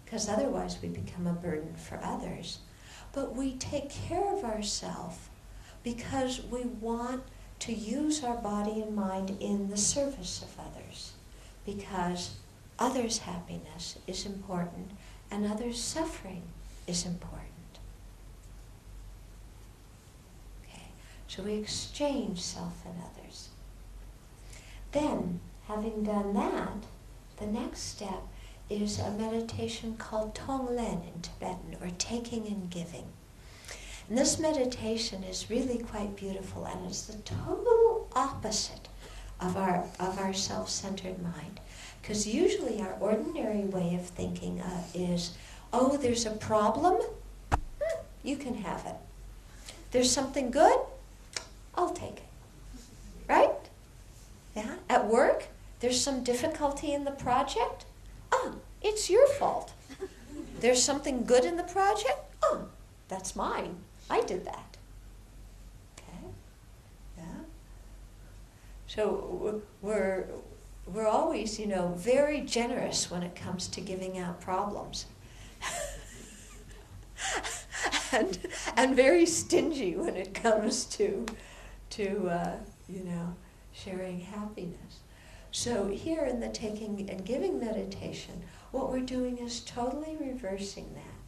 Because otherwise we become a burden for others. But we take care of ourselves because we want to use our body and mind in the service of others. Because others' happiness is important and others' suffering is important. Okay, so we exchange self and others. Then, having done that, the next step is a meditation called Tonglen in Tibetan, or taking and giving. And this meditation is really quite beautiful, and it's the total opposite of our self-centered mind. Because usually our ordinary way of thinking is, oh, there's a problem? You can have it. There's something good? I'll take it. Right? Yeah? At work, there's some difficulty in the project? Oh, it's your fault. There's something good in the project? Oh, that's mine. I did that. Okay? Yeah? So we're always, very generous when it comes to giving out problems. and very stingy when it comes to sharing happiness. So here in the taking and giving meditation, what we're doing is totally reversing that.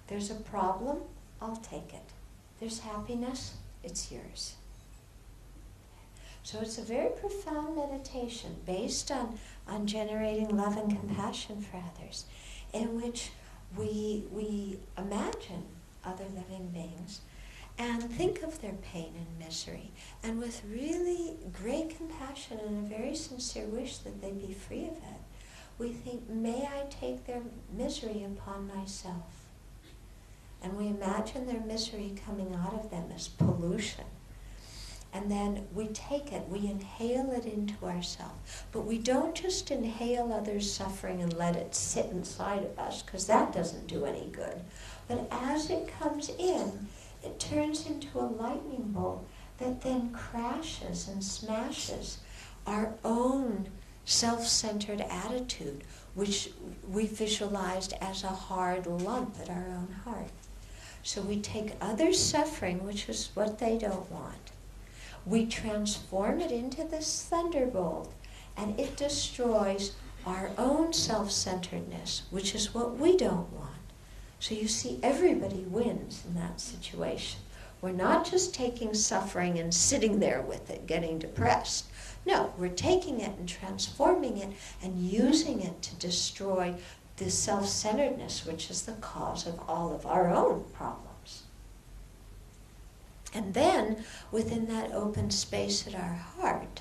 There's a problem, I'll take it. There's happiness, it's yours. So it's a very profound meditation based on generating love and compassion for others, in which we imagine other living beings, and think of their pain and misery, and with really great compassion and a very sincere wish that they be free of it, we think, may I take their misery upon myself? And we imagine their misery coming out of them as pollution. And then we take it, we inhale it into ourselves. But we don't just inhale others' suffering and let it sit inside of us, because that doesn't do any good. But as it comes in, it turns into a lightning bolt that then crashes and smashes our own self-centered attitude, which we visualized as a hard lump at our own heart. So we take others' suffering, which is what they don't want. We transform it into this thunderbolt, and it destroys our own self-centeredness, which is what we don't want. So you see, everybody wins in that situation. We're not just taking suffering and sitting there with it, getting depressed. No, we're taking it and transforming it and using it to destroy the self-centeredness, which is the cause of all of our own problems. And then, within that open space at our heart,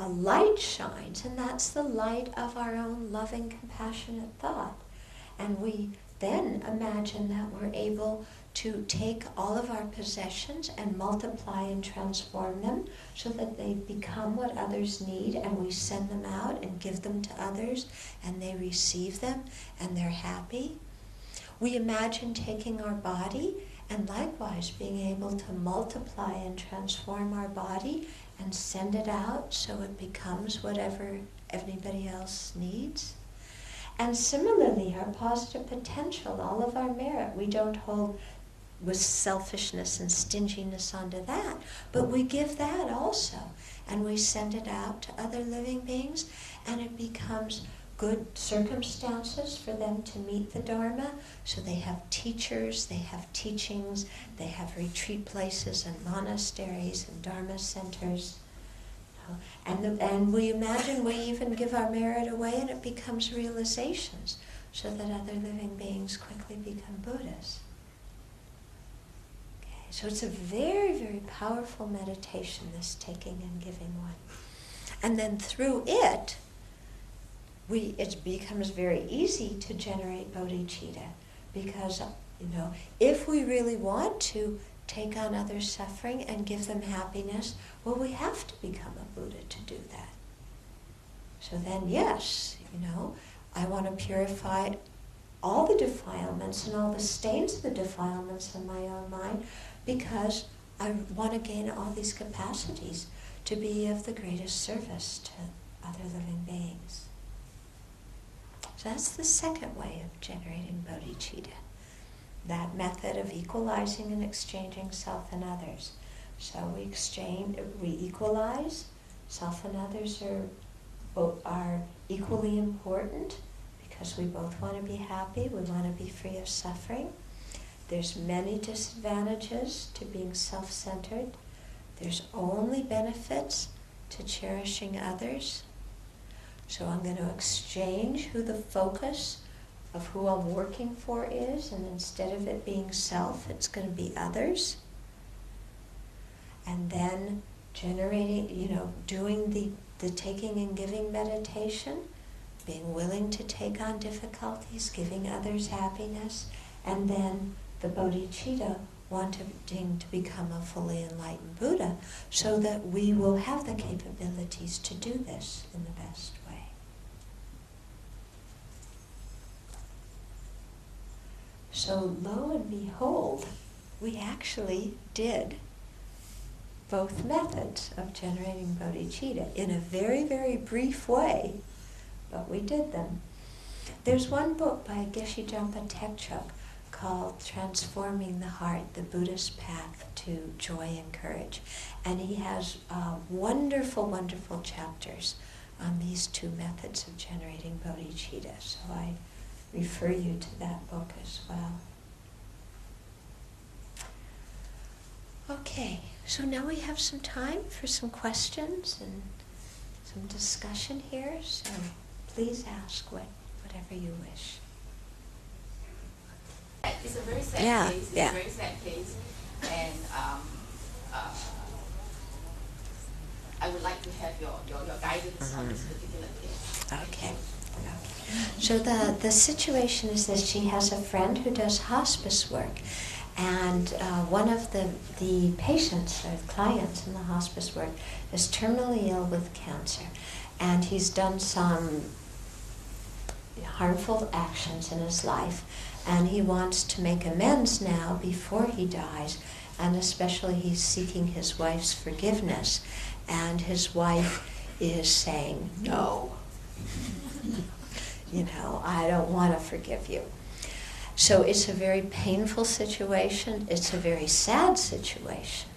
a light shines, and that's the light of our own loving, compassionate thought. And we then imagine that we're able to take all of our possessions and multiply and transform them so that they become what others need, and we send them out and give them to others, and they receive them, and they're happy. We imagine taking our body and likewise being able to multiply and transform our body and send it out so it becomes whatever everybody else needs. And similarly, our positive potential, all of our merit, we don't hold with selfishness and stinginess onto that, but we give that also, and we send it out to other living beings, and it becomes good circumstances for them to meet the Dharma. So they have teachers, they have teachings, they have retreat places and monasteries and Dharma centers. And we imagine we even give our merit away, and it becomes realizations so that other living beings quickly become Buddhas. Okay, so it's a very, very powerful meditation, this taking and giving one. And then through it, it becomes very easy to generate bodhicitta, because, if we really want to take on others' suffering and give them happiness, well, we have to become a Buddha to do that. So then, yes, I want to purify all the defilements and all the stains of the defilements in my own mind, because I want to gain all these capacities to be of the greatest service to other living beings. So that's the second way of generating bodhicitta, that method of equalizing and exchanging self and others. So we equalize, self and others are equally important because we both want to be happy, we want to be free of suffering. There's many disadvantages to being self-centered. There's only benefits to cherishing others. So I'm going to exchange who the focus of who I'm working for is, and instead of it being self, it's going to be others. And then generating, doing the taking and giving meditation, being willing to take on difficulties, giving others happiness, and then the bodhicitta, wanting to become a fully enlightened Buddha, so that we will have the capabilities to do this in the best way. So lo and behold, we actually did both methods of generating bodhicitta in a very, very brief way, but we did them. There's one book by Geshe Jampa Tekchok called Transforming the Heart, the Buddhist Path to Joy and Courage. And he has wonderful, wonderful chapters on these two methods of generating bodhicitta. So I refer you to that book as well. Okay, so now we have some time for some questions and some discussion here, so please ask whatever you wish. It's a very sad Yeah, case. It's yeah. a very sad case, and I would like to have your guidance on this particular case. Okay. So the situation is that she has a friend who does hospice work, and one of the patients or clients in the hospice work is terminally ill with cancer, and he's done some harmful actions in his life, and he wants to make amends now before he dies, and especially he's seeking his wife's forgiveness, and his wife is saying, no. I don't want to forgive you. So it's a very painful situation. It's a very sad situation.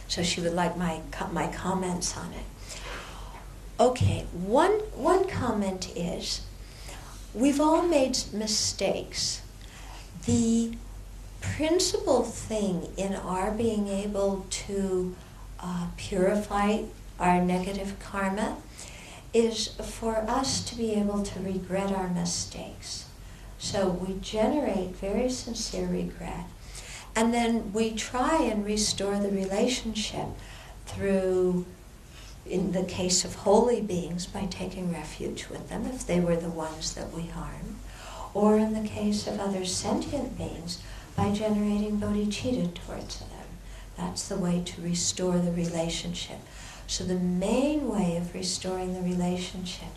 So she would like my comments on it. Okay, one comment is, we've all made mistakes. The principal thing in our being able to purify our negative karma is for us to be able to regret our mistakes. So we generate very sincere regret. And then we try and restore the relationship through, in the case of holy beings, by taking refuge with them if they were the ones that we harmed, or in the case of other sentient beings, by generating bodhicitta towards them. That's the way to restore the relationship. So the main way of restoring the relationship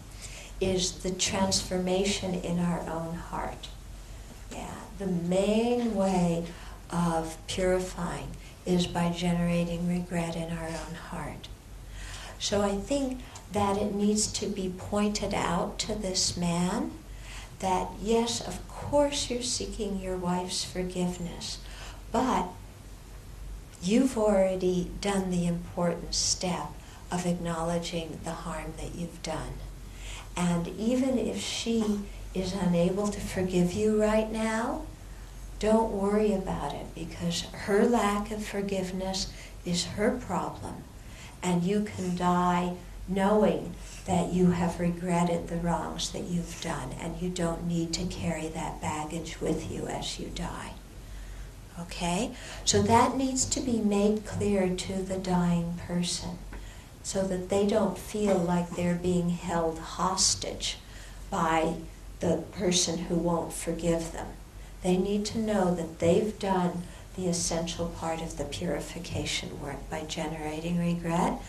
is the transformation in our own heart. Yeah, the main way of purifying is by generating regret in our own heart. So I think that it needs to be pointed out to this man that, yes, of course you're seeking your wife's forgiveness, but you've already done the important step of acknowledging the harm that you've done. And even if she is unable to forgive you right now, don't worry about it, because her lack of forgiveness is her problem. And you can die knowing that you have regretted the wrongs that you've done, and you don't need to carry that baggage with you as you die. Okay? So that needs to be made clear to the dying person, so that they don't feel like they're being held hostage by the person who won't forgive them. They need to know that they've done the essential part of the purification work by generating regret,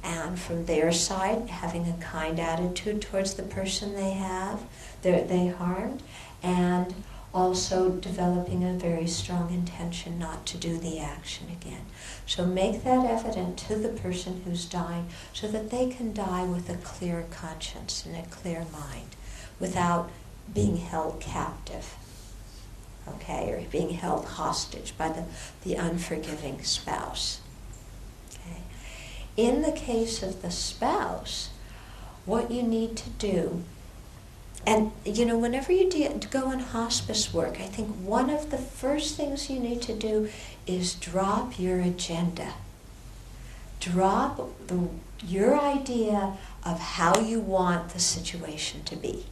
and from their side having a kind attitude towards the person they harmed, and also developing a very strong intention not to do the action again. So make that evident to the person who's dying, so that they can die with a clear conscience and a clear mind, without being held captive, okay, or being held hostage by the unforgiving spouse. Okay. In the case of the spouse, what you need to do, and whenever you go on hospice work, I think one of the first things you need to do is drop your agenda. Drop your idea of how you want the situation to be.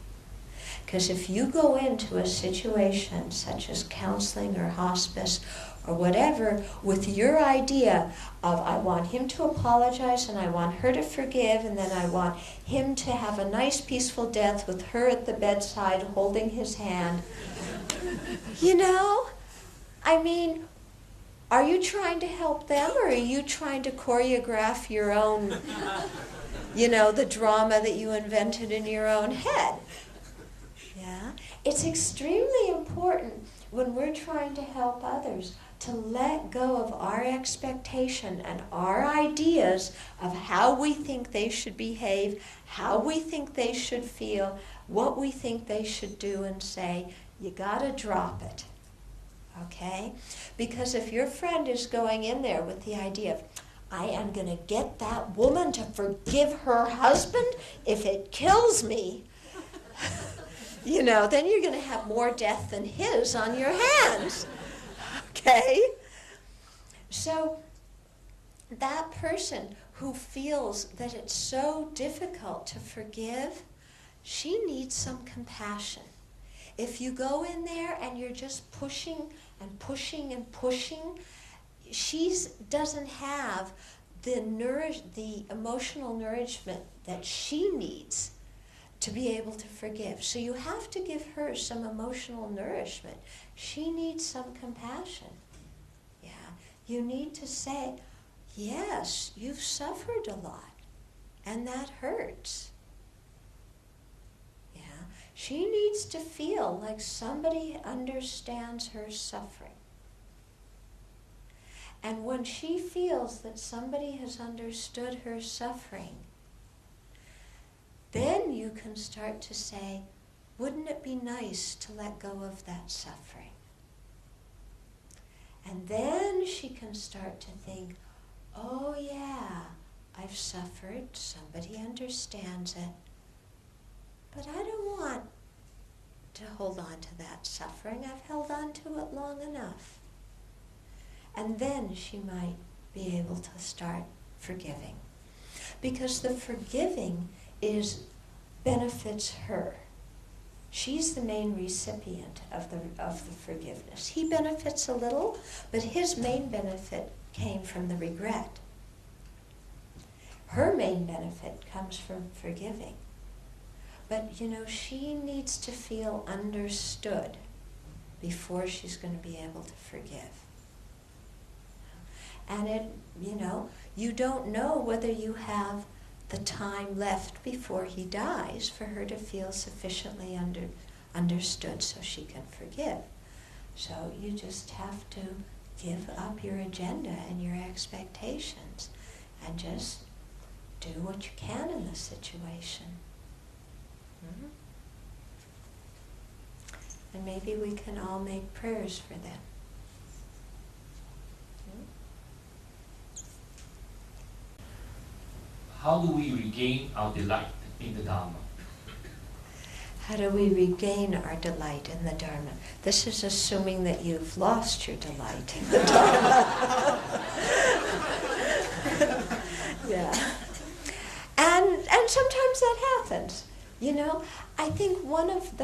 Because if you go into a situation such as counseling or hospice or whatever with your idea of, I want him to apologize and I want her to forgive, and then I want him to have a nice peaceful death with her at the bedside holding his hand. Are you trying to help them, or are you trying to choreograph your own, the drama that you invented in your own head? Yeah, it's extremely important when we're trying to help others to let go of our expectation and our ideas of how we think they should behave, how we think they should feel, what we think they should do and say. You gotta drop it, okay? Because if your friend is going in there with the idea of, I am gonna get that woman to forgive her husband if it kills me, then you're going to have more death than his on your hands. Okay? So that person who feels that it's so difficult to forgive, she needs some compassion. If you go in there and you're just pushing and pushing and pushing, she doesn't have the emotional nourishment that she needs to be able to forgive. So you have to give her some emotional nourishment. She needs some compassion. Yeah, you need to say, yes, you've suffered a lot, and that hurts. Yeah, she needs to feel like somebody understands her suffering. And when she feels that somebody has understood her suffering, then you can start to say, wouldn't it be nice to let go of that suffering? And then she can start to think, oh yeah, I've suffered, somebody understands it, but I don't want to hold on to that suffering. I've held on to it long enough. And then she might be able to start forgiving. Because the forgiving benefits her. She's the main recipient of the forgiveness. He benefits a little, but his main benefit came from the regret. Her main benefit comes from forgiving. But, she needs to feel understood before she's going to be able to forgive. And you don't know whether you have the time left before he dies for her to feel sufficiently understood so she can forgive. So you just have to give up your agenda and your expectations and just do what you can in the situation. Mm-hmm. And maybe we can all make prayers for them. How do we regain our delight in the Dharma? How do we regain our delight in the Dharma? This is assuming that you've lost your delight in the Dharma. Yeah. And sometimes that happens. I think one of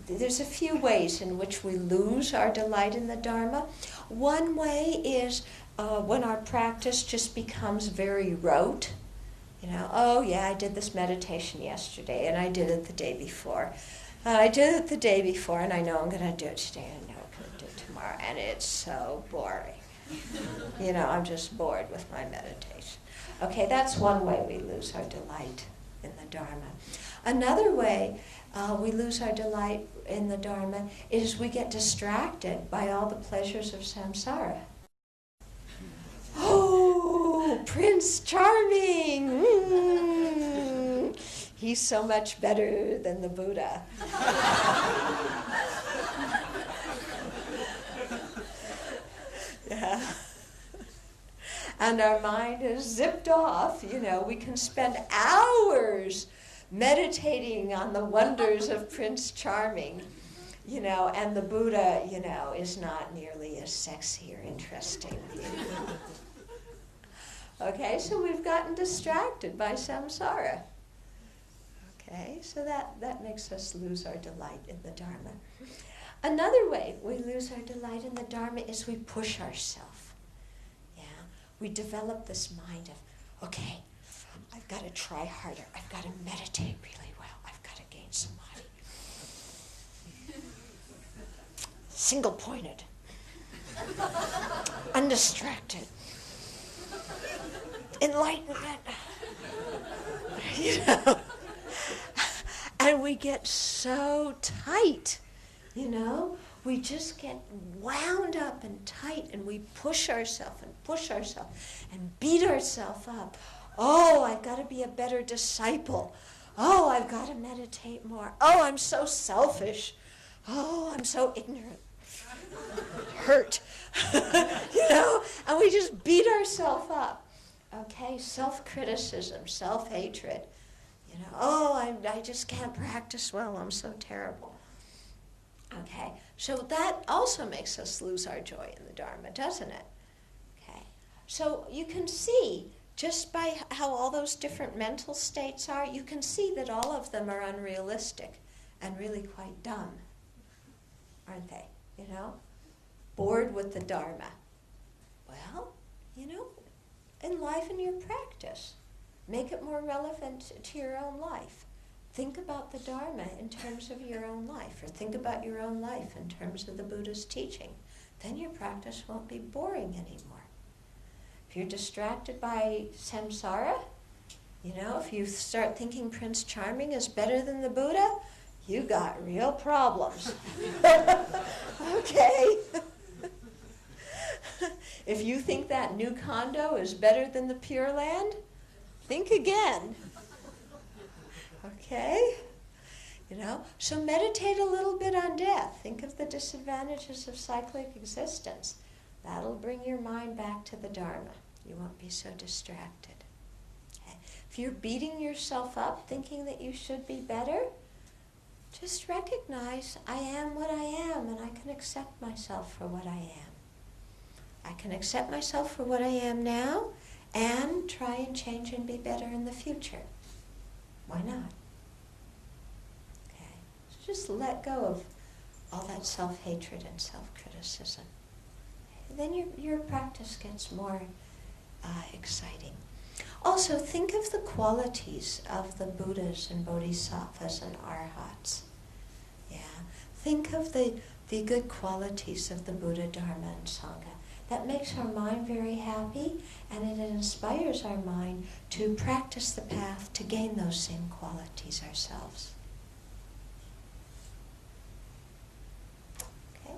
there's a few ways in which we lose our delight in the Dharma. One way is when our practice just becomes very rote. Oh yeah, I did this meditation yesterday, and I did it the day before. I did it the day before, and I know I'm going to do it today, and I know I'm going to do it tomorrow, and it's so boring. I'm just bored with my meditation. Okay, that's one way we lose our delight in the Dharma. Another way we lose our delight in the Dharma is we get distracted by all the pleasures of samsara. Oh, Prince Charming! He's so much better than the Buddha. Yeah. And our mind is zipped off. We can spend hours meditating on the wonders of Prince Charming, and the Buddha, is not nearly as sexy or interesting. Okay, so we've gotten distracted by samsara. Okay, so that makes us lose our delight in the Dharma. Another way we lose our delight in the Dharma is we push ourselves. Yeah, we develop this mind of, okay, I've got to try harder. I've got to meditate really well. I've got to gain samadhi. Single-pointed. Undistracted. Enlightenment. And we get so tight, We just get wound up and tight, and we push ourselves and beat ourselves up. Oh, I've got to be a better disciple. Oh, I've got to meditate more. Oh, I'm so selfish. Oh, I'm so ignorant. Hurt. And we just beat ourselves up. Okay, self-criticism, self-hatred. Oh, I just can't practice well. I'm so terrible. Okay, so that also makes us lose our joy in the Dharma, doesn't it? Okay, so you can see, just by how all those different mental states are, you can see that all of them are unrealistic and really quite dumb, aren't they? You know? Bored with the Dharma. Well, you know, enliven your practice. Make it more relevant to your own life. Think about the Dharma in terms of your own life, or think about your own life in terms of the Buddha's teaching. Then your practice won't be boring anymore. If you're distracted by samsara, you know, if you start thinking Prince Charming is better than the Buddha, you got real problems. Okay? If you think that new condo is better than the Pure Land, think again. Okay? You know, so meditate a little bit on death. Think of the disadvantages of cyclic existence. That'll bring your mind back to the Dharma. You won't be so distracted. Okay? If you're beating yourself up thinking that you should be better, just recognize I am what I am, and I can accept myself for what I am. I can accept myself for what I am now and try and change and be better in the future. Why not? Okay. So just let go of all that self-hatred and self-criticism. Then your practice gets more exciting. Also, think of the qualities of the Buddhas and Bodhisattvas and Arhats. Yeah. Think of the good qualities of the Buddha, Dharma, and Sangha. That makes our mind very happy, and it inspires our mind to practice the path to gain those same qualities ourselves. Okay?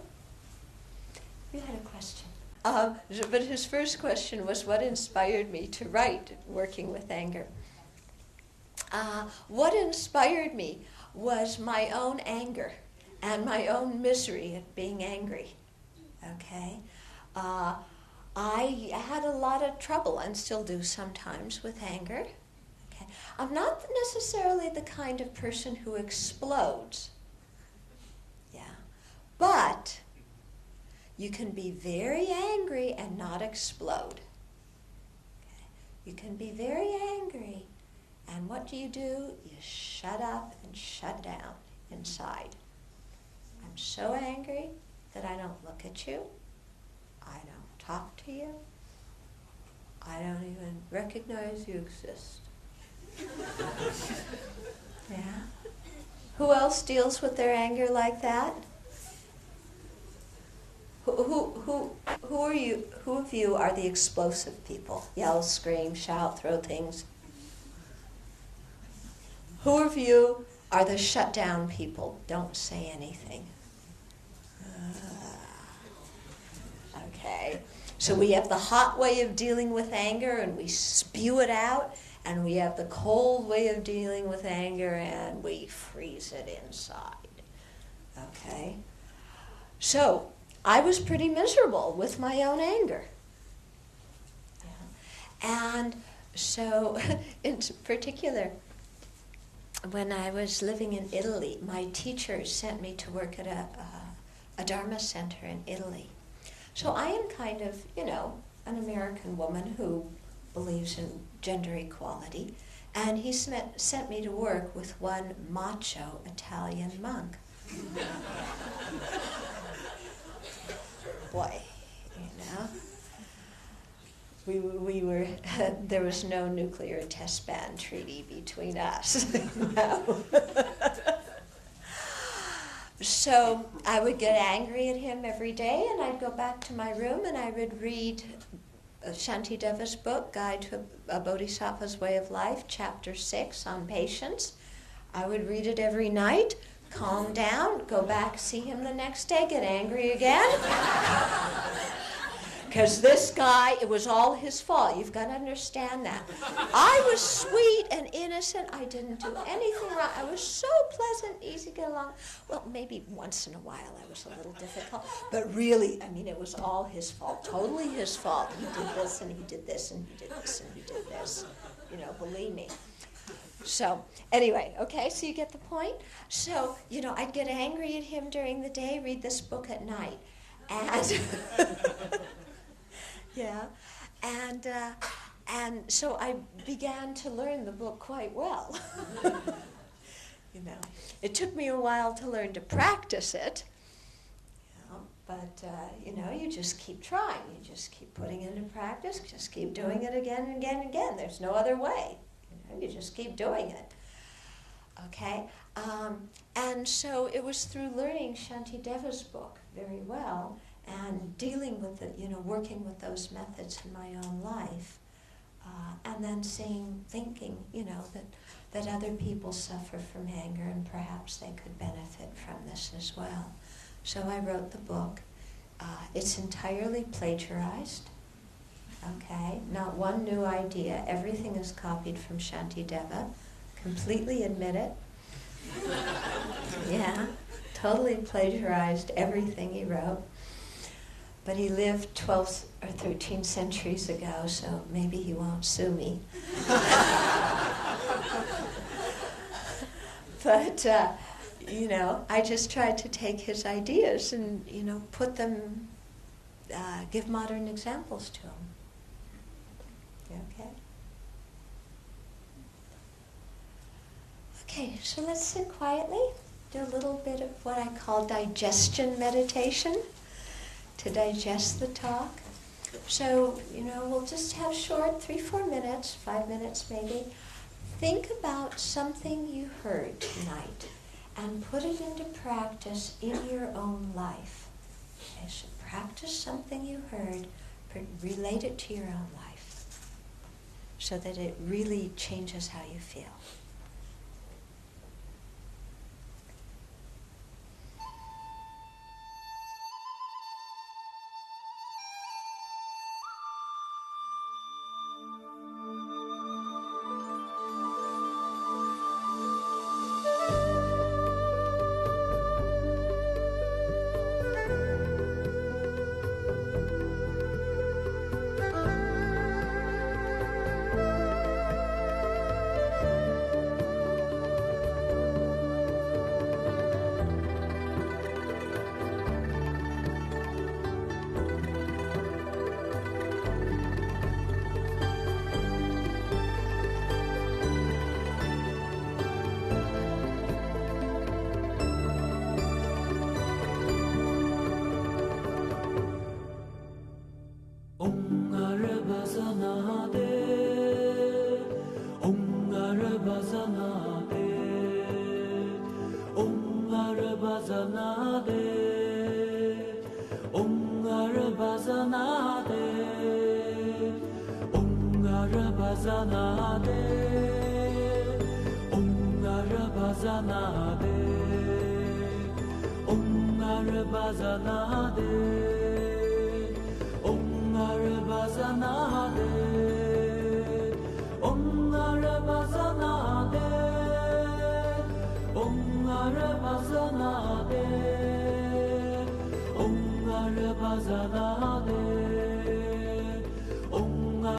You had a question. But his first question was, what inspired me to write Working with Anger? What inspired me was my own anger and my own misery at being angry. Okay? I had a lot of trouble, and still do sometimes, with anger. Okay? I'm not necessarily the kind of person who explodes. Yeah. But you can be very angry and not explode. Okay? You can be very angry, and what do? You shut up and shut down inside. I'm so angry that I don't look at you. I don't talk to you. I don't even recognize you exist. Yeah. Who else deals with their anger like that? Who are you? Who of you are the explosive people? Yell, scream, shout, throw things. Who of you are the shut down people? Don't say anything. Okay. So we have the hot way of dealing with anger and we spew it out, and we have the cold way of dealing with anger and we freeze it inside. Okay? So I was pretty miserable with my own anger. Yeah. And so, in particular, when I was living in Italy, my teacher sent me to work at a Dharma center in Italy. So I am kind of, an American woman who believes in gender equality, and he sent me to work with one macho Italian monk. Boy, we were, there was no nuclear test ban treaty between us. So I would get angry at him every day, and I'd go back to my room and I would read Shantideva's book, Guide to a Bodhisattva's Way of Life, Chapter 6 on patience. I would read it every night, calm down, go back, see him the next day, get angry again. Because this guy, it was all his fault. You've got to understand that. I was sweet and innocent. I didn't do anything wrong. I was so pleasant, easy to get along. Well, maybe once in a while I was a little difficult. But really, it was all his fault. Totally his fault. He did this and he did this and he did this and he did this. Believe me. So, anyway, okay, so you get the point? So, I'd get angry at him during the day, read this book at night. And... Yeah, and so I began to learn the book quite well. You know, it took me a while to learn to practice it, you know, but you know, you just keep trying. You just keep putting it into practice. Just keep doing it again and again and again. There's no other way. You know, you just keep doing it. Okay, and so it was through learning Shantideva's book very well and dealing with it, you know, working with those methods in my own life, and then thinking, you know, that other people suffer from anger and perhaps they could benefit from this as well. So I wrote the book. It's entirely plagiarized. Okay, not one new idea. Everything is copied from Shantideva. Completely admit it. Yeah, totally plagiarized everything he wrote. But he lived 12 or 13 centuries ago, so maybe he won't sue me. But, you know, I just tried to take his ideas and, you know, put them, give modern examples to him. Okay? Okay, so let's sit quietly, do a little bit of what I call digestion meditation, to digest the talk. So, you know, we'll just have short 3-4 minutes, 5 minutes maybe. Think about something you heard tonight and put it into practice in your own life. Okay, so practice something you heard, relate it to your own life so that it really changes how you feel. Om Nare Bhajana De